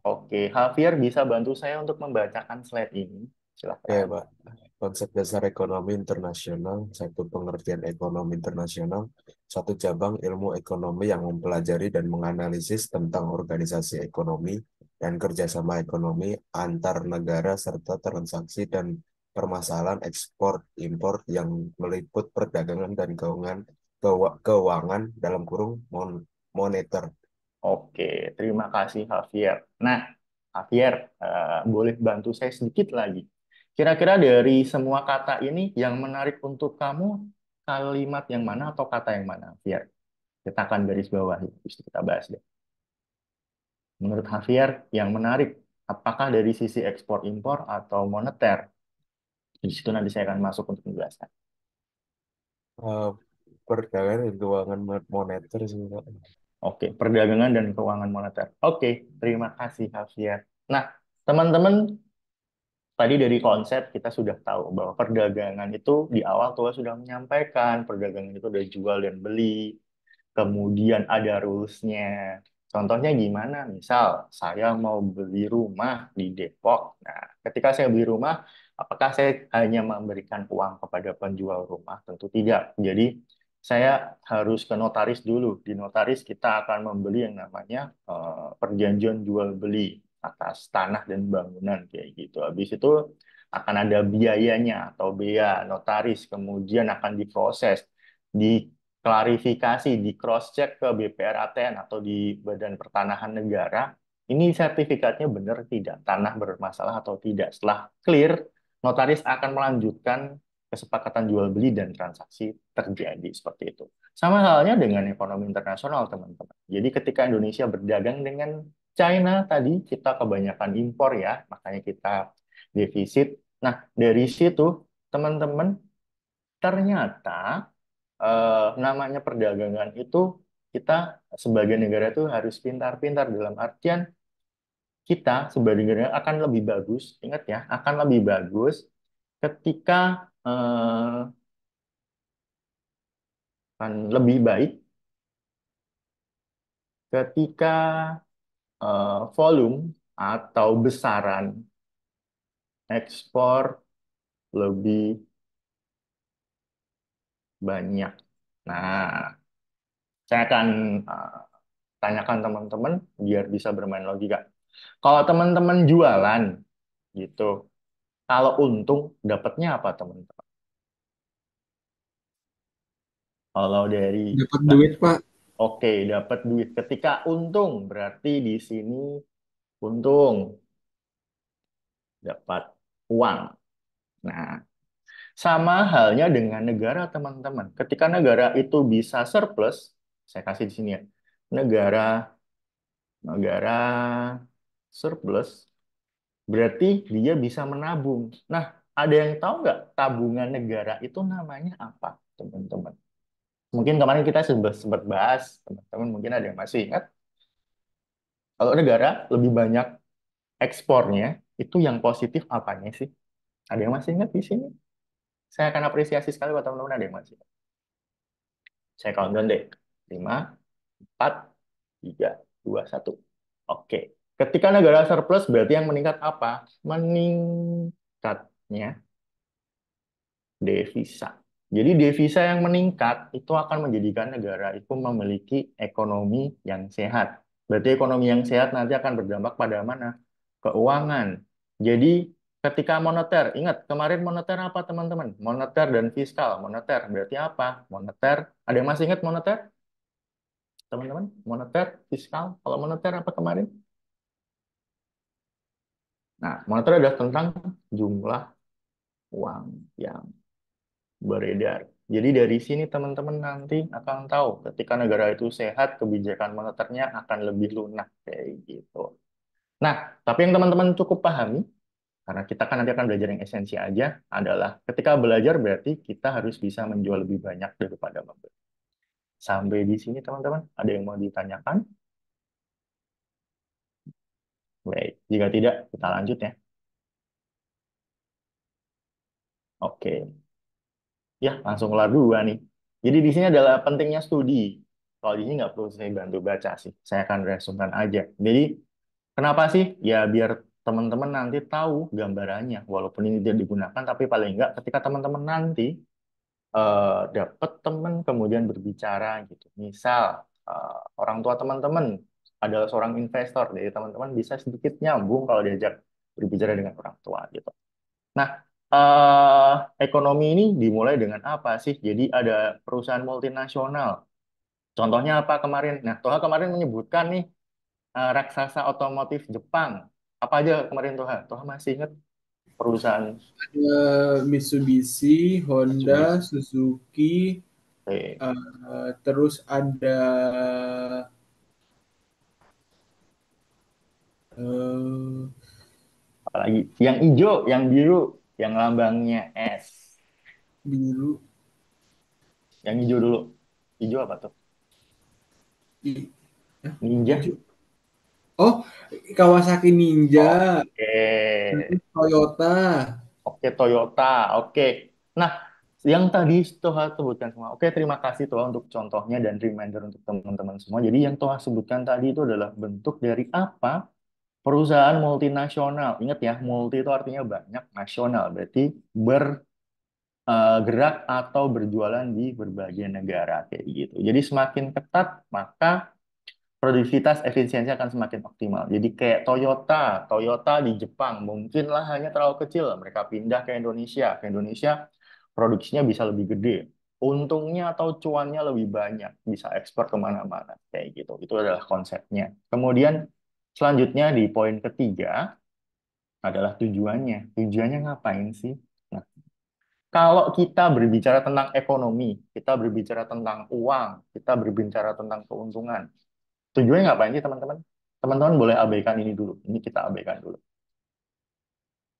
Oke, Javier bisa bantu saya untuk membacakan slide ini. Oke, Silakan. Pak. Konsep dasar ekonomi internasional, satu pengertian ekonomi internasional, satu cabang ilmu ekonomi yang mempelajari dan menganalisis tentang organisasi ekonomi dan kerjasama ekonomi antar negara serta transaksi dan permasalahan ekspor impor yang meliput perdagangan dan keuangan dalam kurung moneter. Oke, terima kasih Javier. Nah, Javier, boleh bantu saya sedikit lagi. Kira-kira dari semua kata ini yang menarik untuk kamu kalimat yang mana atau kata yang mana, Javier? Kita akan garis bawahi, habis itu kita bahas deh. Menurut Javier, yang menarik, apakah dari sisi ekspor impor atau moneter? Di situ nanti saya akan masuk untuk menjelaskan. Eh, Perdagangan dan keuangan moneter sih, Pak. Oke, perdagangan dan keuangan moneter. Oke, terima kasih Javier. Nah, teman-teman, tadi dari konsep kita sudah tahu bahwa perdagangan itu di awal Tua sudah menyampaikan perdagangan itu ada jual dan beli, kemudian ada rules-nya. Contohnya gimana? Misal saya mau beli rumah di Depok. Nah, ketika saya beli rumah, apakah saya hanya memberikan uang kepada penjual rumah? Tentu tidak. Jadi saya harus ke notaris dulu. Di notaris kita akan membeli yang namanya perjanjian jual beli atas tanah dan bangunan kayak gitu. Habis itu akan ada biayanya atau bea notaris, kemudian akan diproses, diklarifikasi, di cross check ke BPR ATN atau di Badan Pertanahan Negara. Ini sertifikatnya benar tidak, tanah bermasalah atau tidak. Setelah clear, notaris akan melanjutkan kesepakatan jual beli dan transaksi terjadi seperti itu. Sama halnya dengan ekonomi internasional, teman-teman. Jadi ketika Indonesia berdagang dengan China tadi, kita kebanyakan impor ya, makanya kita defisit. Nah, dari situ, teman-teman, ternyata namanya perdagangan itu kita sebagai negara itu harus pintar-pintar dalam artian kita sebagai negara akan lebih bagus, ingat ya, akan lebih bagus ketika akan lebih baik ketika volume atau besaran ekspor lebih banyak. Nah, saya akan eh, tanyakan teman-teman biar bisa bermain logika. Kalau teman-teman jualan gitu, kalau untung dapatnya apa teman-teman? Kalau dari Dapat duit, Pak. oke, dapat duit. Ketika untung berarti di sini untung dapat uang. Nah, sama halnya dengan negara teman-teman. Ketika negara itu bisa surplus, saya kasih di sini ya. Negara negara surplus berarti dia bisa menabung. Nah, ada yang tahu nggak tabungan negara itu namanya apa, teman-teman? Mungkin kemarin kita sempat bahas, teman-teman mungkin ada yang masih ingat. Kalau negara lebih banyak ekspornya, itu yang positif apanya sih? Ada yang masih ingat di sini? Saya akan apresiasi sekali kalau teman-teman ada yang masih ingat. Saya countdown deh. 5, 4, 3, 2, 1. Oke. Ketika negara surplus berarti yang meningkat apa? Meningkatnya devisa. Jadi devisa yang meningkat itu akan menjadikan negara itu memiliki ekonomi yang sehat. Berarti ekonomi yang sehat nanti akan berdampak pada mana? Keuangan. Jadi ketika moneter, ingat kemarin moneter apa teman-teman? Moneter dan fiskal. Moneter berarti apa? Moneter, ada yang masih ingat moneter? Teman-teman, moneter, fiskal. Kalau moneter apa kemarin? Nah, moneter adalah tentang jumlah uang yang beredar. Jadi dari sini teman-teman nanti akan tahu ketika negara itu sehat, kebijakan moneternya akan lebih lunak kayak gitu. Nah, tapi yang teman-teman cukup pahami, karena kita kan nanti akan belajar yang esensi aja, adalah ketika belajar berarti kita harus bisa menjual lebih banyak daripada membeli. Sampai di sini teman-teman, ada yang mau ditanyakan? Baik, jika tidak, kita lanjut ya. Oke. Ya, langsung kelar dua nih. Jadi di sini adalah pentingnya studi. Kalau di sini nggak perlu saya bantu baca sih. Saya akan resumkan aja. Jadi, kenapa sih? Ya biar teman-teman nanti tahu gambarannya. Walaupun ini tidak digunakan, tapi paling nggak ketika teman-teman nanti dapat teman kemudian berbicara gitu. Misal orang tua teman-teman adalah seorang investor, jadi teman-teman bisa sedikit nyambung kalau diajak berbicara dengan orang tua gitu. Nah, ekonomi ini dimulai dengan apa sih? Jadi ada perusahaan multinasional. Contohnya apa kemarin? Nah, Toha kemarin menyebutkan nih raksasa otomotif Jepang. Apa aja kemarin Toha? Toha masih ingat perusahaan Mitsubishi, Honda, Mitsubishi? Suzuki, Oke. terus ada eh, Apalagi yang hijau, yang biru, yang lambangnya S. biru, Yang hijau dulu. Hijau apa tuh? i- Ninja. hijau. Oh, Kawasaki Ninja, Oke. terus Toyota. Oke, Toyota. Oke. Nah, yang tadi Toha sebutkan semua. Oke, terima kasih Toha untuk contohnya dan reminder untuk teman-teman semua. Jadi yang Toha sebutkan tadi itu adalah bentuk dari apa? Perusahaan multinasional. Ingat ya, multi itu artinya banyak, nasional. Berarti bergerak atau berjualan di berbagai negara kayak gitu. Jadi semakin ketat, maka produktivitas efisiensi akan semakin optimal. Jadi kayak Toyota di Jepang mungkinlah hanya terlalu kecil, mereka pindah ke Indonesia. Ke Indonesia produksinya bisa lebih gede, untungnya atau cuannya lebih banyak, bisa ekspor kemana-mana kayak gitu. Itu adalah konsepnya. Kemudian selanjutnya di poin ketiga adalah tujuannya. Tujuannya ngapain sih? Nah, kalau kita berbicara tentang ekonomi, kita berbicara tentang uang, kita berbicara tentang keuntungan. Tujuannya ngapain sih teman-teman? Teman-teman boleh abaikan ini dulu. Ini kita abaikan dulu.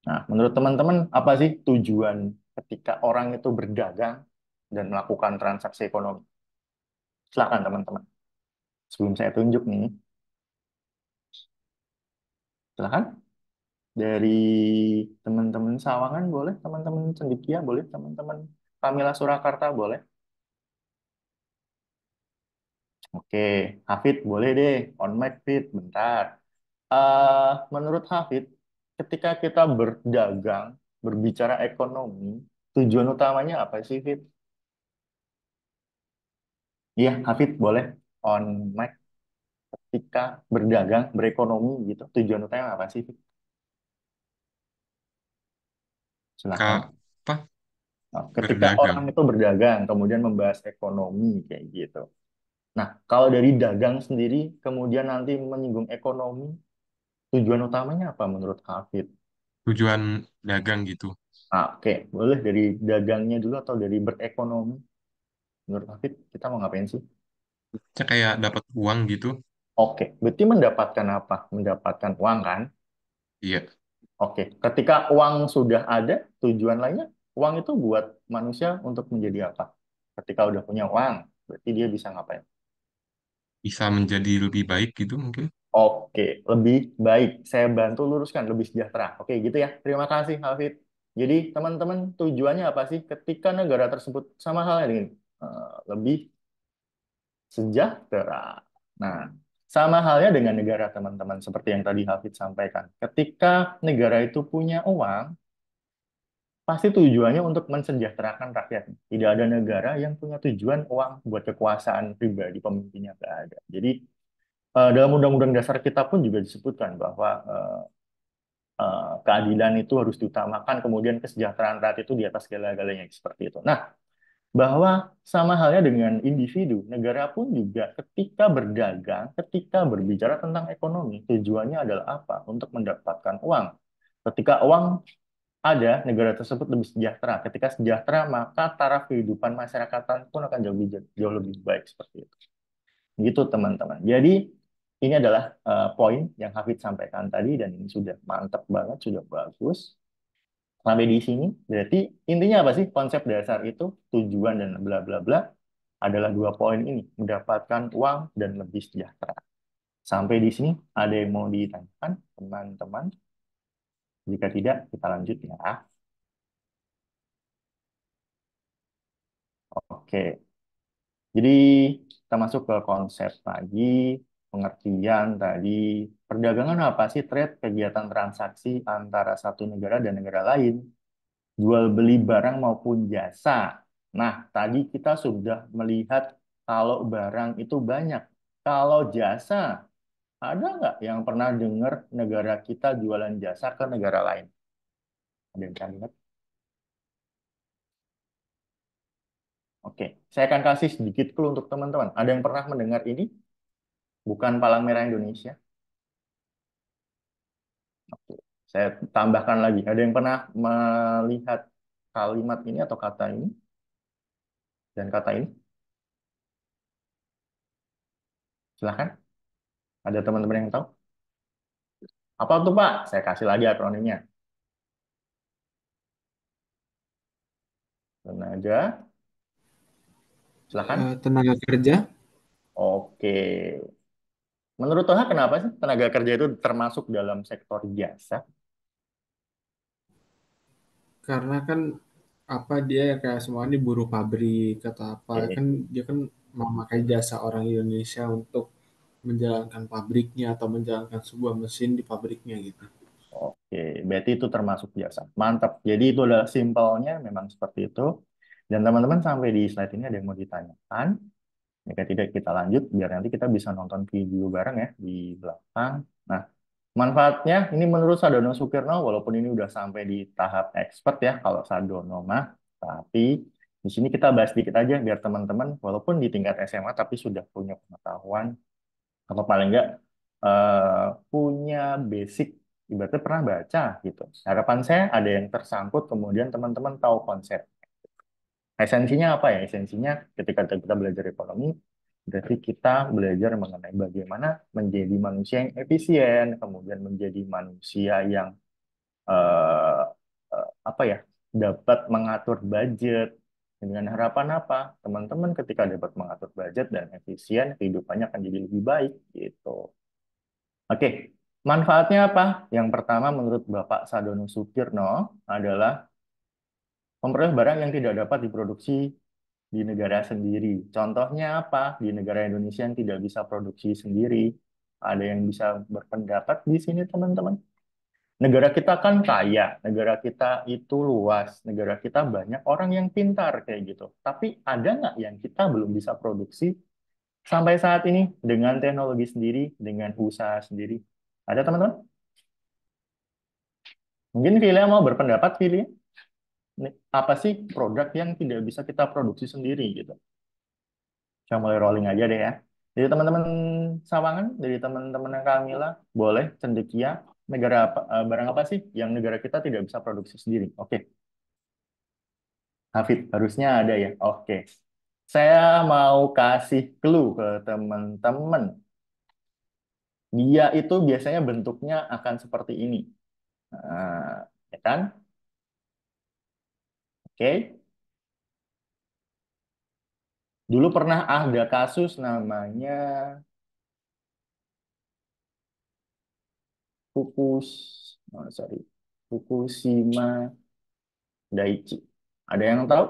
Nah, menurut teman-teman apa sih tujuan ketika orang itu berdagang dan melakukan transaksi ekonomi? Silakan teman-teman. Sebelum saya tunjuk nih, silakan. Dari teman-teman Sawangan boleh, teman-teman Cendikia boleh, teman-teman Pamela Surakarta boleh. Oke, Hafid boleh deh. On mic, Fit, bentar. Menurut Hafid, ketika kita berdagang, berbicara ekonomi, tujuan utamanya apa sih, Fit? Iya, Hafid boleh on mic. Ketika berdagang, berekonomi gitu, tujuan utamanya apa sih, Fit? Silakan. Kak, apa? Nah, ketika Berdagang. orang itu berdagang, kemudian membahas ekonomi kayak gitu. Nah, kalau dari dagang sendiri, kemudian nanti menyinggung ekonomi, tujuan utamanya apa menurut Hafid? Tujuan dagang gitu. Oke, boleh dari dagangnya dulu atau dari berekonomi? Menurut Hafid, kita mau ngapain sih? Saya kayak dapat uang gitu. Oke, berarti mendapatkan apa? Mendapatkan uang kan? Iya, Oke, ketika uang sudah ada, tujuan lainnya, uang itu buat manusia untuk menjadi apa? Ketika udah punya uang, berarti dia bisa ngapain? bisa menjadi lebih baik gitu mungkin. Oke, lebih baik. Saya bantu luruskan, lebih sejahtera. Oke, gitu ya. Terima kasih, Hafid. Jadi, teman-teman, tujuannya apa sih ketika negara tersebut sama halnya dengan lebih sejahtera. Nah, sama halnya dengan negara teman-teman, seperti yang tadi Hafid sampaikan. Ketika negara itu punya uang, pasti tujuannya untuk mensejahterakan rakyat. Tidak ada negara yang punya tujuan uang buat kekuasaan pribadi pemimpinnya, nggak ada. Jadi, dalam Undang-Undang Dasar kita pun juga disebutkan bahwa keadilan itu harus diutamakan, kemudian kesejahteraan rakyat itu di atas segala-galanya, seperti itu. Nah, bahwa sama halnya dengan individu, negara pun juga ketika berdagang, ketika berbicara tentang ekonomi, tujuannya adalah apa? Untuk mendapatkan uang. Ketika uang ada, negara tersebut lebih sejahtera. Ketika sejahtera, maka taraf kehidupan masyarakat pun akan jauh lebih baik seperti itu. Gitu teman-teman. Jadi ini adalah poin yang Hafid sampaikan tadi dan ini sudah mantap banget, sudah bagus. Sampai di sini, berarti intinya apa sih konsep dasar itu, tujuan dan bla bla bla adalah dua poin ini, mendapatkan uang dan lebih sejahtera. Sampai di sini, ada yang mau ditanyakan, teman-teman? Jika tidak, kita lanjut ya. Oke, Jadi kita masuk ke konsep tadi, pengertian tadi. Perdagangan apa sih? Trade, kegiatan transaksi antara satu negara dan negara lain. Jual beli barang maupun jasa. Nah, tadi kita sudah melihat kalau barang itu banyak. Kalau jasa, ada nggak yang pernah dengar negara kita jualan jasa ke negara lain? Ada yang pernah dengar? Oke, saya akan kasih sedikit clue untuk teman-teman. Ada yang pernah mendengar ini? Bukan Palang Merah Indonesia. Oke, saya tambahkan lagi. Ada yang pernah melihat kalimat ini atau kata ini dan kata ini? Silahkan. Ada teman-teman yang tahu? Apa tuh Pak? Saya kasih lagi akronimnya. Tenaga, silahkan. Tenaga kerja, Oke. Menurut Toha, kenapa sih tenaga kerja itu termasuk dalam sektor jasa? karena kan apa dia ya kayak semua ini buruh pabrik atau apa Oke. kan dia kan memakai jasa orang Indonesia untuk menjalankan pabriknya atau menjalankan sebuah mesin di pabriknya gitu. Oke, berarti itu termasuk jasa. Mantap. Jadi itu adalah simpelnya memang seperti itu. Dan teman-teman sampai di slide ini ada yang mau ditanyakan. Jika tidak kita lanjut, biar nanti kita bisa nonton video bareng ya di belakang. Nah, manfaatnya ini menurut Sadono Sukirno, walaupun ini udah sampai di tahap expert ya kalau Sadono mah, tapi di sini kita bahas dikit aja biar teman-teman walaupun di tingkat SMA tapi sudah punya pengetahuan atau paling enggak eh, punya basic ibaratnya pernah baca gitu. Harapan saya ada yang tersangkut kemudian teman-teman tahu konsep. Esensinya apa ya? Esensinya ketika kita belajar ekonomi, berarti kita belajar mengenai bagaimana menjadi manusia yang efisien, kemudian menjadi manusia yang eh, apa ya, dapat mengatur budget dengan harapan apa? Teman-teman ketika dapat mengatur budget dan efisien, kehidupannya akan jadi lebih baik gitu. Oke, manfaatnya apa? Yang pertama menurut Bapak Sadono Sukirno adalah memperoleh barang yang tidak dapat diproduksi di negara sendiri. Contohnya apa? Di negara Indonesia yang tidak bisa produksi sendiri. Ada yang bisa berpendapat di sini, teman-teman? Negara kita kan kaya, negara kita itu luas, negara kita banyak orang yang pintar kayak gitu. Tapi ada nggak yang kita belum bisa produksi sampai saat ini dengan teknologi sendiri, dengan usaha sendiri? Ada teman-teman? Mungkin Filia mau berpendapat, Filia? Apa sih produk yang tidak bisa kita produksi sendiri gitu? Saya mulai rolling aja deh ya. Dari teman-teman Sawangan, dari teman-teman Kamila, boleh cendekia negara apa, barang apa sih yang negara kita tidak bisa produksi sendiri? Oke, Hafid, harusnya ada ya. Oke, saya mau kasih clue ke teman-teman. Dia itu biasanya bentuknya akan seperti ini. Nah, ya kan? Oke. Dulu pernah ada kasus namanya Fukus, oh, sorry, Fukushima Daiichi. Ada yang tahu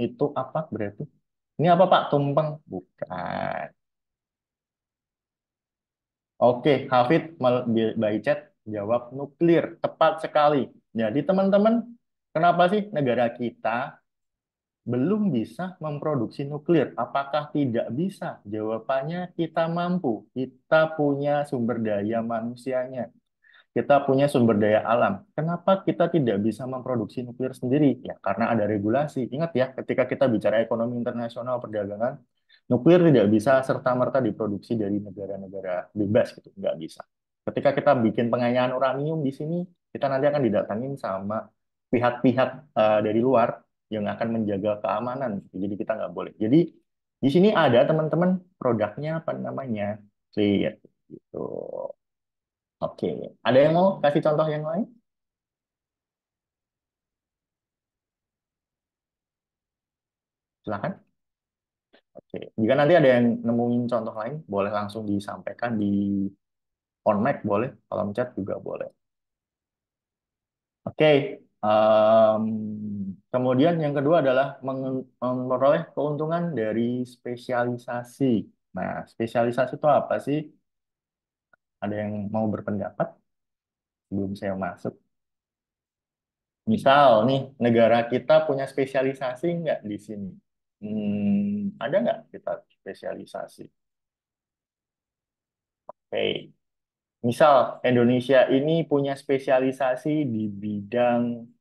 itu apa berarti? Ini apa Pak? Tumpeng? Bukan. Oke, Hafid by chat jawab nuklir. Tepat sekali. Jadi teman-teman, kenapa sih negara kita belum bisa memproduksi nuklir? Apakah tidak bisa? Jawabannya kita mampu. Kita punya sumber daya manusianya. Kita punya sumber daya alam. Kenapa kita tidak bisa memproduksi nuklir sendiri? Ya, karena ada regulasi. Ingat ya, ketika kita bicara ekonomi internasional perdagangan, nuklir tidak bisa serta-merta diproduksi dari negara-negara bebas gitu, nggak bisa. Ketika kita bikin penganyaan uranium di sini, kita nanti akan didatangin sama pihak-pihak dari luar yang akan menjaga keamanan. Gitu. Jadi kita nggak boleh. Jadi di sini ada teman-teman produknya apa namanya? Clear. Gitu. Oke, ada yang mau kasih contoh yang lain? Silakan. Oke, jika nanti ada yang nemuin contoh lain, boleh langsung disampaikan di on mic, boleh. Kalau chat juga boleh. Oke, em, Kemudian yang kedua adalah memperoleh keuntungan dari spesialisasi. Nah, spesialisasi itu apa sih? Ada yang mau berpendapat sebelum saya masuk? Misal nih, negara kita punya spesialisasi nggak di sini? Ada nggak kita spesialisasi? Oke. Misal Indonesia ini punya spesialisasi di bidang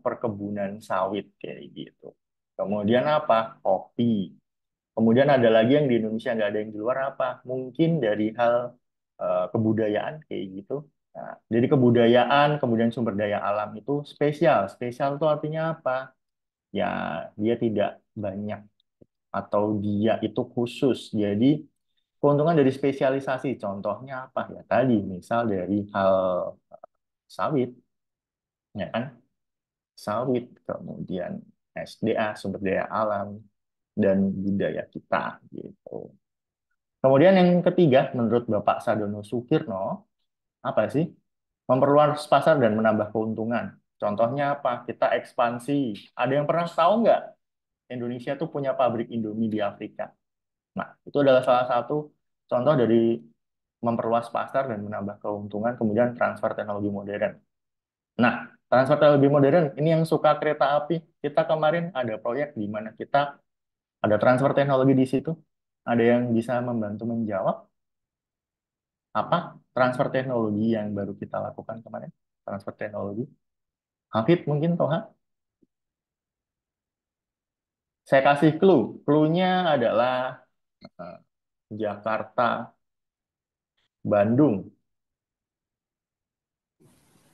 perkebunan sawit kayak gitu. Kemudian apa? Kopi. Kemudian ada lagi yang di Indonesia nggak ada yang di luar apa? Mungkin dari hal kebudayaan kayak gitu. Nah, jadi kebudayaan, kemudian sumber daya alam itu spesial. Spesial itu artinya apa? Ya, dia tidak banyak atau dia itu khusus. Jadi keuntungan dari spesialisasi, contohnya apa ya? Tadi misal dari hal sawit, ya kan? Sawit, kemudian SDA, sumber daya alam, dan budaya kita gitu. Kemudian yang ketiga, menurut Bapak Sadono Sukirno, apa sih? Memperluas pasar dan menambah keuntungan. Contohnya apa? Kita ekspansi. Ada yang pernah tahu nggak Indonesia tuh punya pabrik Indomie di Afrika? Nah, itu adalah salah satu contoh dari memperluas pasar dan menambah keuntungan, kemudian transfer teknologi modern. Nah, transfer teknologi modern, ini yang suka kereta api. Kita kemarin ada proyek di mana kita ada transfer teknologi di situ. Ada yang bisa membantu menjawab apa transfer teknologi yang baru kita lakukan kemarin? Transfer teknologi. Hafid mungkin, Toha? Saya kasih clue. Clue-nya adalah eh, Jakarta, Bandung.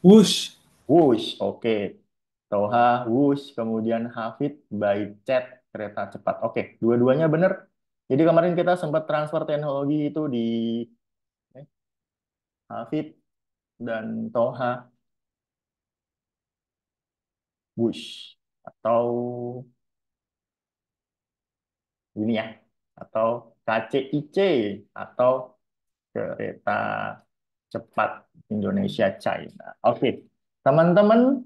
Wush. Wush, oke. Toha, Wush, kemudian Hafid by Chat, kereta cepat. Oke, dua-duanya benar. Jadi kemarin kita sempat transfer teknologi itu di Hafid dan Toha, Wush. Atau ini ya, atau KCIC, atau kereta cepat Indonesia China. Oke, teman-teman,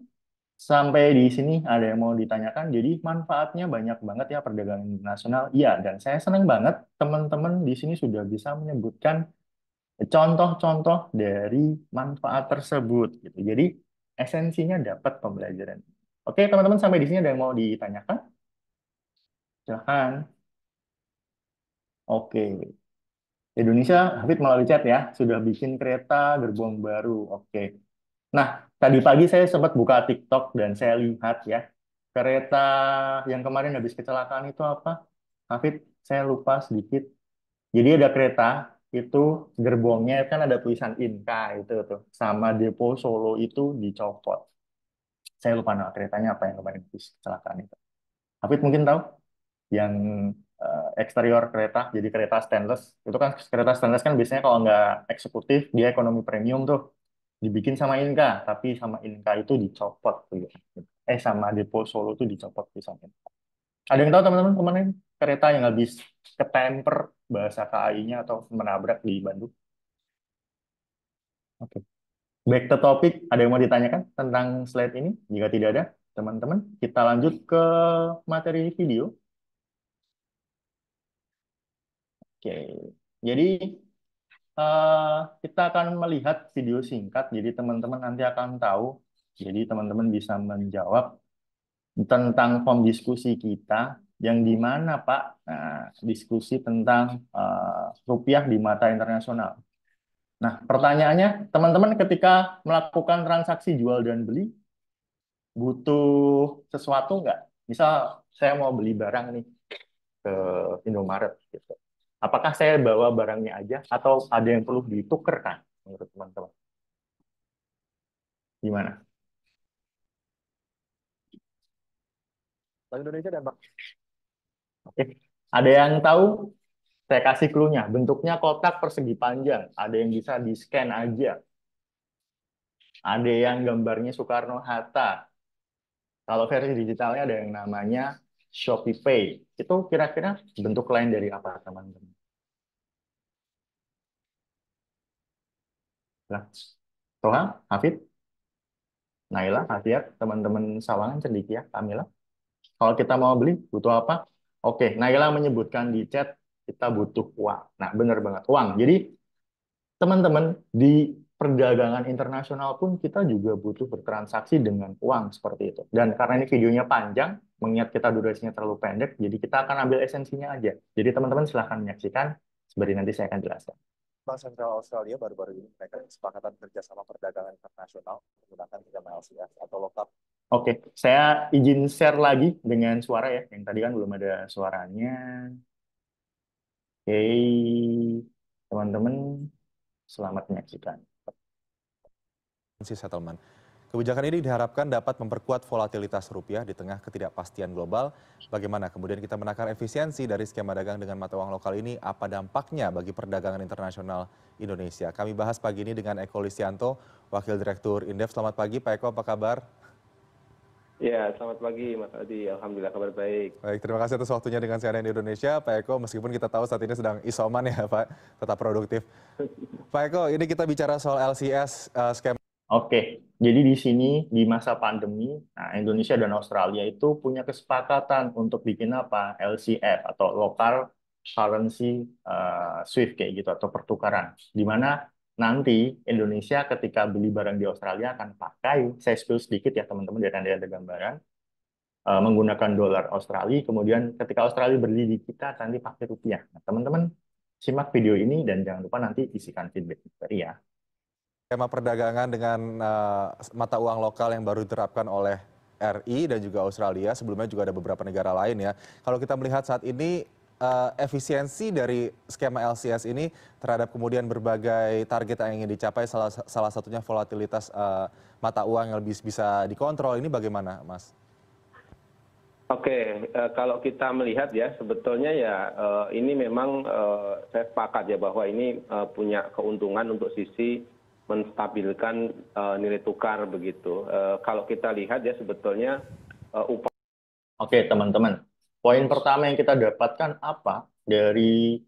sampai di sini ada yang mau ditanyakan. Jadi manfaatnya banyak banget ya perdagangan internasional. Iya, dan saya senang banget teman-teman di sini sudah bisa menyebutkan contoh-contoh dari manfaat tersebut gitu. Jadi esensinya dapat pembelajaran. Oke, teman-teman, sampai di sini ada yang mau ditanyakan? Silahkan. Oke. Indonesia, Hafid melalui chat ya, sudah bikin kereta gerbong baru. Oke. Nah, tadi pagi saya sempat buka TikTok dan saya lihat ya, kereta yang kemarin habis kecelakaan itu apa? Hafid, saya lupa sedikit. Jadi ada kereta, itu gerbongnya kan ada tulisan Inka itu tuh, sama depo Solo itu dicopot. Saya lupa nama keretanya apa yang kemarin habis kecelakaan itu. Hafid mungkin tahu? Yang eksterior kereta, jadi kereta stainless. Itu kan kereta stainless kan biasanya kalau nggak eksekutif, dia ekonomi premium tuh. Dibikin sama Inka, tapi sama Inka itu dicopot tuh, ya. Sama Depo Solo itu dicopot di sana. Ada yang tahu teman-teman kemarin kereta yang habis ketemper bahasa KAI-nya atau menabrak di Bandung? Oke. Back to topic, ada yang mau ditanyakan tentang slide ini? Jika tidak ada, teman-teman, kita lanjut ke materi video. Oke. Jadi eh, kita akan melihat video singkat, jadi teman-teman nanti akan tahu. Jadi teman-teman bisa menjawab tentang form diskusi kita yang di mana Pak? Nah, diskusi tentang rupiah di mata internasional. Nah, pertanyaannya, teman-teman ketika melakukan transaksi jual dan beli, butuh sesuatu nggak? Misal saya mau beli barang nih ke Indomaret gitu. Apakah saya bawa barangnya aja atau ada yang perlu ditukerkan menurut teman-teman? Gimana? Bank Indonesia dan Pak. Oke. Ada yang tahu? Saya kasih clue-nya. Bentuknya kotak persegi panjang. Ada yang bisa di-scan aja. Ada yang gambarnya Soekarno-Hatta. Kalau versi digitalnya ada yang namanya Shopee Pay. Itu kira-kira bentuk lain dari apa, teman-teman? Nah, Toha, Hafid, Naila, Hatiat, teman-teman Sawangan, Cendikia, Kamila. Kalau kita mau beli, butuh apa? Oke, Naila menyebutkan di chat, kita butuh uang. Nah, benar banget, uang. Jadi, teman-teman, di perdagangan internasional pun kita juga butuh bertransaksi dengan uang seperti itu. Dan karena ini videonya panjang, mengingat kita durasinya terlalu pendek, jadi kita akan ambil esensinya aja. Jadi teman-teman silahkan menyaksikan, sembari nanti saya akan jelaskan. Bank Sentral Australia baru-baru ini menaikkan kesepakatan kerjasama perdagangan internasional menggunakan skema LCS atau lock-up. Oke, saya izin share lagi dengan suara ya, yang tadi kan belum ada suaranya. Oke, teman-teman, selamat menyaksikan. Settlement. Kebijakan ini diharapkan dapat memperkuat volatilitas rupiah di tengah ketidakpastian global. Bagaimana kemudian kita menakar efisiensi dari skema dagang dengan mata uang lokal ini? Apa dampaknya bagi perdagangan internasional Indonesia? Kami bahas pagi ini dengan Eko Lisyanto, Wakil Direktur Indef. Selamat pagi Pak Eko, apa kabar? Ya, selamat pagi Mas Adi. Alhamdulillah kabar baik. Baik, terima kasih atas waktunya dengan CNN Indonesia. Pak Eko, meskipun kita tahu saat ini sedang isoman ya Pak, tetap produktif. Pak Eko, ini kita bicara soal LCS skema. Oke, jadi di sini di masa pandemi, nah Indonesia dan Australia itu punya kesepakatan untuk bikin apa? LCF atau Local Currency Swift kayak gitu atau pertukaran. Di mana nanti Indonesia ketika beli barang di Australia akan pakai, saya spill sedikit ya teman-teman dari nanti ada gambaran, menggunakan dolar Australia, kemudian ketika Australia beli di kita nanti pakai rupiah. Nah, teman-teman simak video ini dan jangan lupa nanti isikan feedback dari ya. Skema perdagangan dengan mata uang lokal yang baru diterapkan oleh RI dan juga Australia, sebelumnya juga ada beberapa negara lain ya. Kalau kita melihat saat ini efisiensi dari skema LCS ini terhadap kemudian berbagai target yang ingin dicapai, salah satunya volatilitas mata uang yang lebih bisa dikontrol, ini bagaimana Mas? Oke, kalau kita melihat ya sebetulnya ya ini memang saya sepakat ya bahwa ini punya keuntungan untuk sisi menstabilkan nilai tukar begitu. Kalau kita lihat ya sebetulnya upaya. Oke, teman-teman. Poin pertama yang kita dapatkan apa dari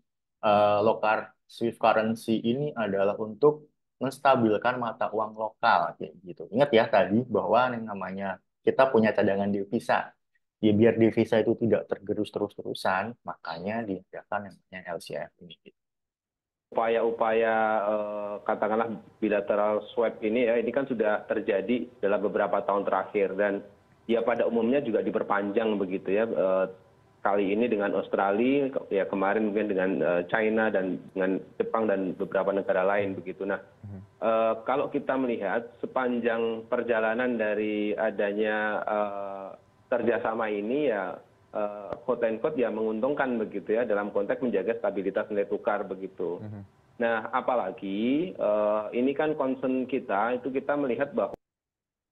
local Swift currency ini adalah untuk menstabilkan mata uang lokal kayak gitu. Ingat ya tadi bahwa yang namanya kita punya cadangan devisa. Ya biar devisa itu tidak tergerus terus-terusan, makanya diadakan yang namanya LCF ini. Upaya-upaya katakanlah bilateral swap ini ya, ini kan sudah terjadi dalam beberapa tahun terakhir dan ya pada umumnya juga diperpanjang begitu ya. Kali ini dengan Australia, ya kemarin mungkin dengan China dan dengan Jepang dan beberapa negara lain begitu. Nah, kalau kita melihat sepanjang perjalanan dari adanya kerjasama ini ya quote and quote ya menguntungkan begitu ya dalam konteks menjaga stabilitas nilai tukar begitu. Nah, apalagi ini kan concern kita itu kita melihat bahwa.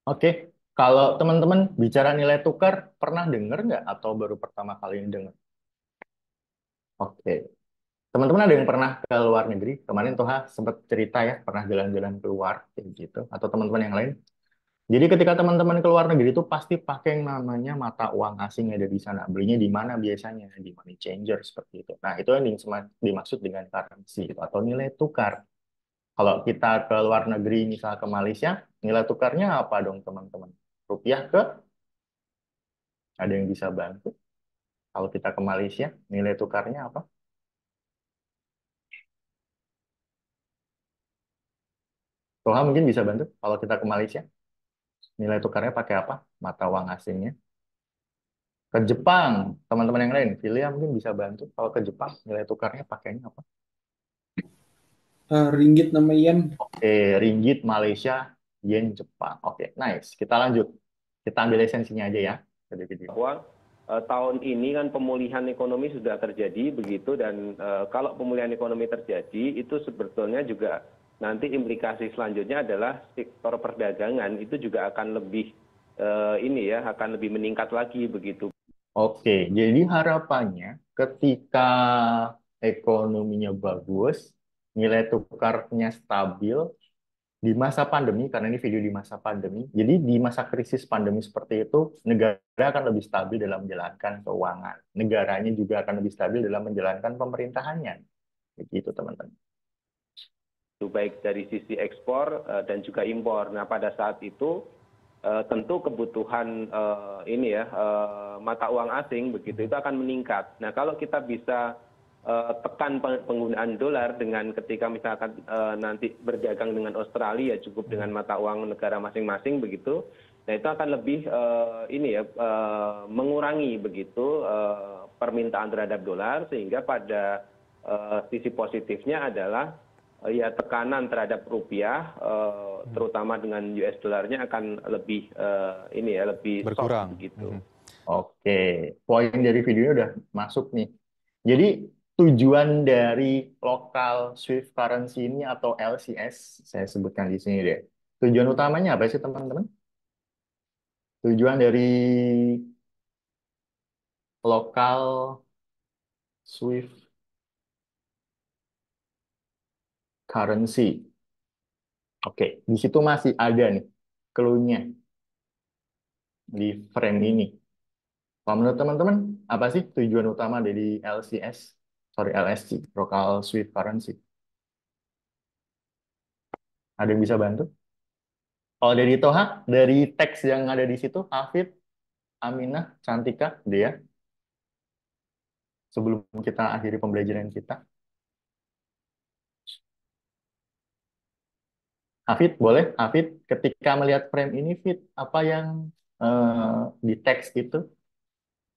Oke, kalau teman-teman bicara nilai tukar, pernah dengar nggak atau baru pertama kali ini dengar? Oke, teman-teman ada yang pernah ke luar negeri? Kemarin Toha sempat cerita ya, pernah jalan-jalan keluar kayak gitu, atau teman-teman yang lain? Jadi ketika teman-teman ke luar negeri itu pasti pakai yang namanya mata uang asing yang ada di sana. Belinya di mana biasanya? Di money changer seperti itu. Nah, itu yang dimaksud dengan currency atau nilai tukar. Kalau kita ke luar negeri, misal ke Malaysia, nilai tukarnya apa dong teman-teman? Rupiah ke? Ada yang bisa bantu? Kalau kita ke Malaysia, nilai tukarnya apa? Toha mungkin bisa bantu kalau kita ke Malaysia. Nilai tukarnya pakai apa? Mata uang asingnya. Ke Jepang, teman-teman yang lain, Filia mungkin bisa bantu. Kalau ke Jepang, nilai tukarnya pakainya apa? Ringgit nama yen. Oke, ringgit Malaysia, yen Jepang. Oke, nice. Kita lanjut. Kita ambil esensinya aja ya. Bahwa tahun ini kan pemulihan ekonomi sudah terjadi begitu dan kalau pemulihan ekonomi terjadi itu sebetulnya juga nanti implikasi selanjutnya adalah sektor perdagangan itu juga akan lebih ini ya akan lebih meningkat lagi begitu. Oke, jadi harapannya ketika ekonominya bagus, nilai tukarnya stabil di masa pandemi, karena ini video di masa pandemi, jadi di masa krisis pandemi seperti itu, negara akan lebih stabil dalam menjalankan keuangan. Negaranya juga akan lebih stabil dalam menjalankan pemerintahannya. Begitu, teman-teman. Baik dari sisi ekspor dan juga impor. Nah, pada saat itu tentu kebutuhan ini ya mata uang asing begitu itu akan meningkat. Nah kalau kita bisa tekan penggunaan dolar dengan ketika misalkan nanti berdagang dengan Australia cukup dengan mata uang negara masing-masing begitu, nah itu akan lebih ini ya mengurangi begitu permintaan terhadap dolar sehingga pada sisi positifnya adalah ya tekanan terhadap rupiah terutama dengan US dollarnya akan lebih ini ya lebih soft Berkurang. begitu. Oke, poin dari videonya udah masuk nih. Jadi tujuan dari local Swift currency ini atau LCS, saya sebutkan di sini deh. Tujuan utamanya apa sih teman-teman? Tujuan dari local Swift currency. Oke, di situ masih ada nih clue-nya di frame ini. Kalau menurut teman-teman, apa sih tujuan utama dari LCS? Sorry, LSC, local Swift currency. Ada yang bisa bantu? Kalau dari Toha, dari teks yang ada di situ, Hafid, Aminah, Cantika, Dea, sebelum kita akhiri pembelajaran kita. Hafid, boleh? Hafid, ketika melihat frame ini, Fit, apa yang di teks itu?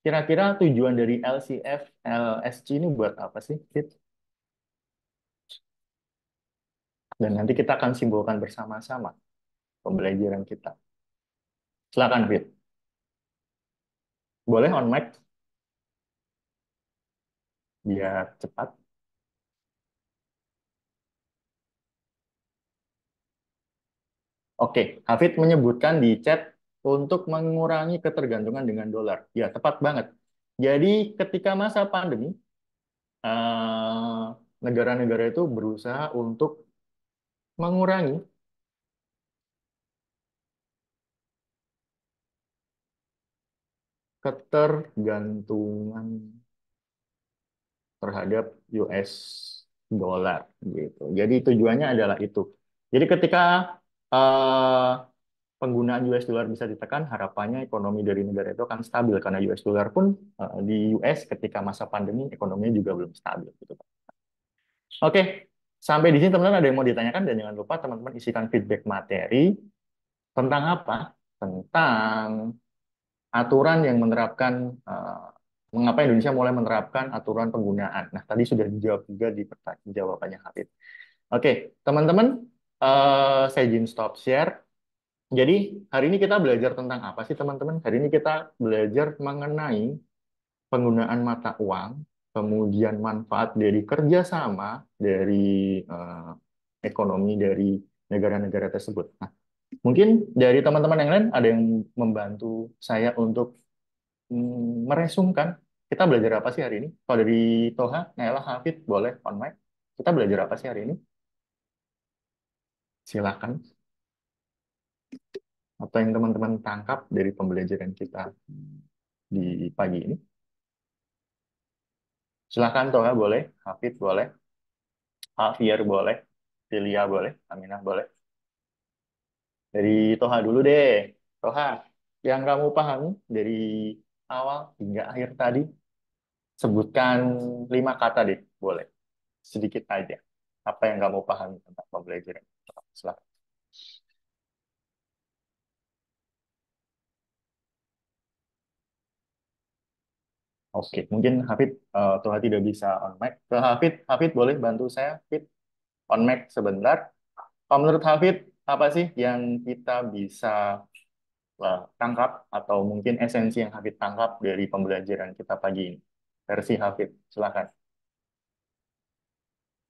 Kira-kira tujuan dari LCF, LSC ini buat apa sih, Fit? Dan nanti kita akan simpulkan bersama-sama pembelajaran kita. Silakan, Fit. Boleh on mic? Biar cepat. Oke, Hafid menyebutkan di chat untuk mengurangi ketergantungan dengan dolar. Ya, tepat banget. Jadi ketika masa pandemi, negara-negara itu berusaha untuk mengurangi ketergantungan terhadap US dollar gitu. Jadi tujuannya adalah itu. Jadi ketika eh, penggunaan US dollar bisa ditekan, harapannya ekonomi dari negara itu akan stabil karena US dollar pun di US ketika masa pandemi ekonominya juga belum stabil gitu. Oke, sampai di sini teman-teman ada yang mau ditanyakan dan jangan lupa teman-teman isikan feedback materi tentang apa? Tentang aturan yang menerapkan mengapa Indonesia mulai menerapkan aturan penggunaan. Nah, tadi sudah dijawab juga di jawabannya Hafid. Oke, teman-teman, saya izin stop share. Jadi, hari ini kita belajar tentang apa sih, teman-teman? Hari ini kita belajar mengenai penggunaan mata uang, kemudian manfaat dari kerjasama dari eh, ekonomi dari negara-negara tersebut. Nah, mungkin dari teman-teman yang lain ada yang membantu saya untuk meresumkan kita belajar apa sih hari ini? Kalau dari Toha, Naila, Hafid, boleh on mic. Kita belajar apa sih hari ini? Silakan. Atau yang teman-teman tangkap dari pembelajaran kita di pagi ini. Silakan Toha boleh, Hafid boleh, Hafier boleh, Tilia boleh, Aminah boleh. Dari Toha dulu deh. Toha, yang kamu pahami dari awal hingga akhir tadi, sebutkan 5 kata deh, boleh. Sedikit aja. Apa yang kamu pahami tentang pembelajaran? Silakan. Oke, mungkin Hafid Toha tidak bisa on mic. Ke Hafid, Hafid boleh bantu saya, Hafid, on mic sebentar. Kalau menurut Hafid, apa sih yang kita bisa tangkap atau mungkin esensi yang Hafid tangkap dari pembelajaran kita pagi ini? Versi Hafid, silakan.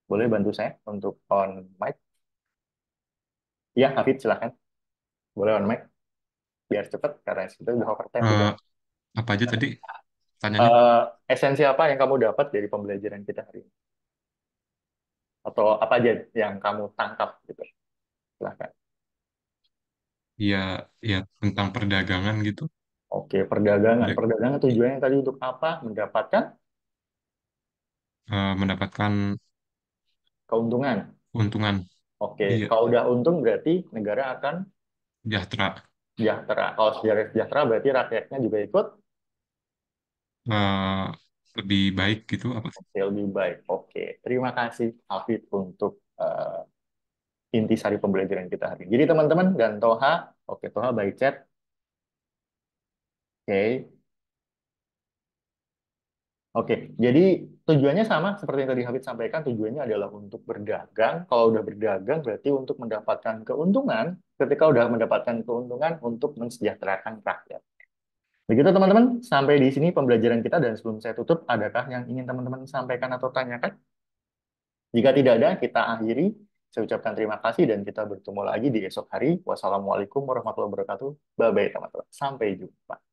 Boleh bantu saya untuk on mic? Iya, Hafid, silakan. Boleh on mic, biar cepat karena kita udah overtime juga. Eh, apa aja tadi tanyanya? Esensi apa yang kamu dapat dari pembelajaran kita hari ini? Atau apa aja yang kamu tangkap gitu? Silakan. Ya, ya tentang perdagangan gitu. Oke, perdagangan. Ya, Perdagangan tujuannya tadi untuk apa? Mendapatkan mendapatkan keuntungan. keuntungan. Oke, Iya, kalau udah untung berarti negara akan sejahtera. sejahtera. Kalau negara sejahtera berarti rakyatnya juga ikut Eh, lebih baik gitu apa? lebih baik. Oke, terima kasih Hafid untuk intisari pembelajaran kita hari ini. Jadi teman-teman dan Toha, oke Toha by chat, oke. Oke, jadi tujuannya sama seperti yang tadi Hafid sampaikan, tujuannya adalah untuk berdagang. Kalau udah berdagang berarti untuk mendapatkan keuntungan. Ketika udah mendapatkan keuntungan untuk mensejahterakan rakyat. Begitu teman-teman, sampai di sini pembelajaran kita dan sebelum saya tutup, adakah yang ingin teman-teman sampaikan atau tanyakan? Jika tidak ada, kita akhiri. Saya ucapkan terima kasih dan kita bertemu lagi di esok hari. Wassalamualaikum warahmatullahi wabarakatuh. Bye-bye teman-teman. Sampai jumpa.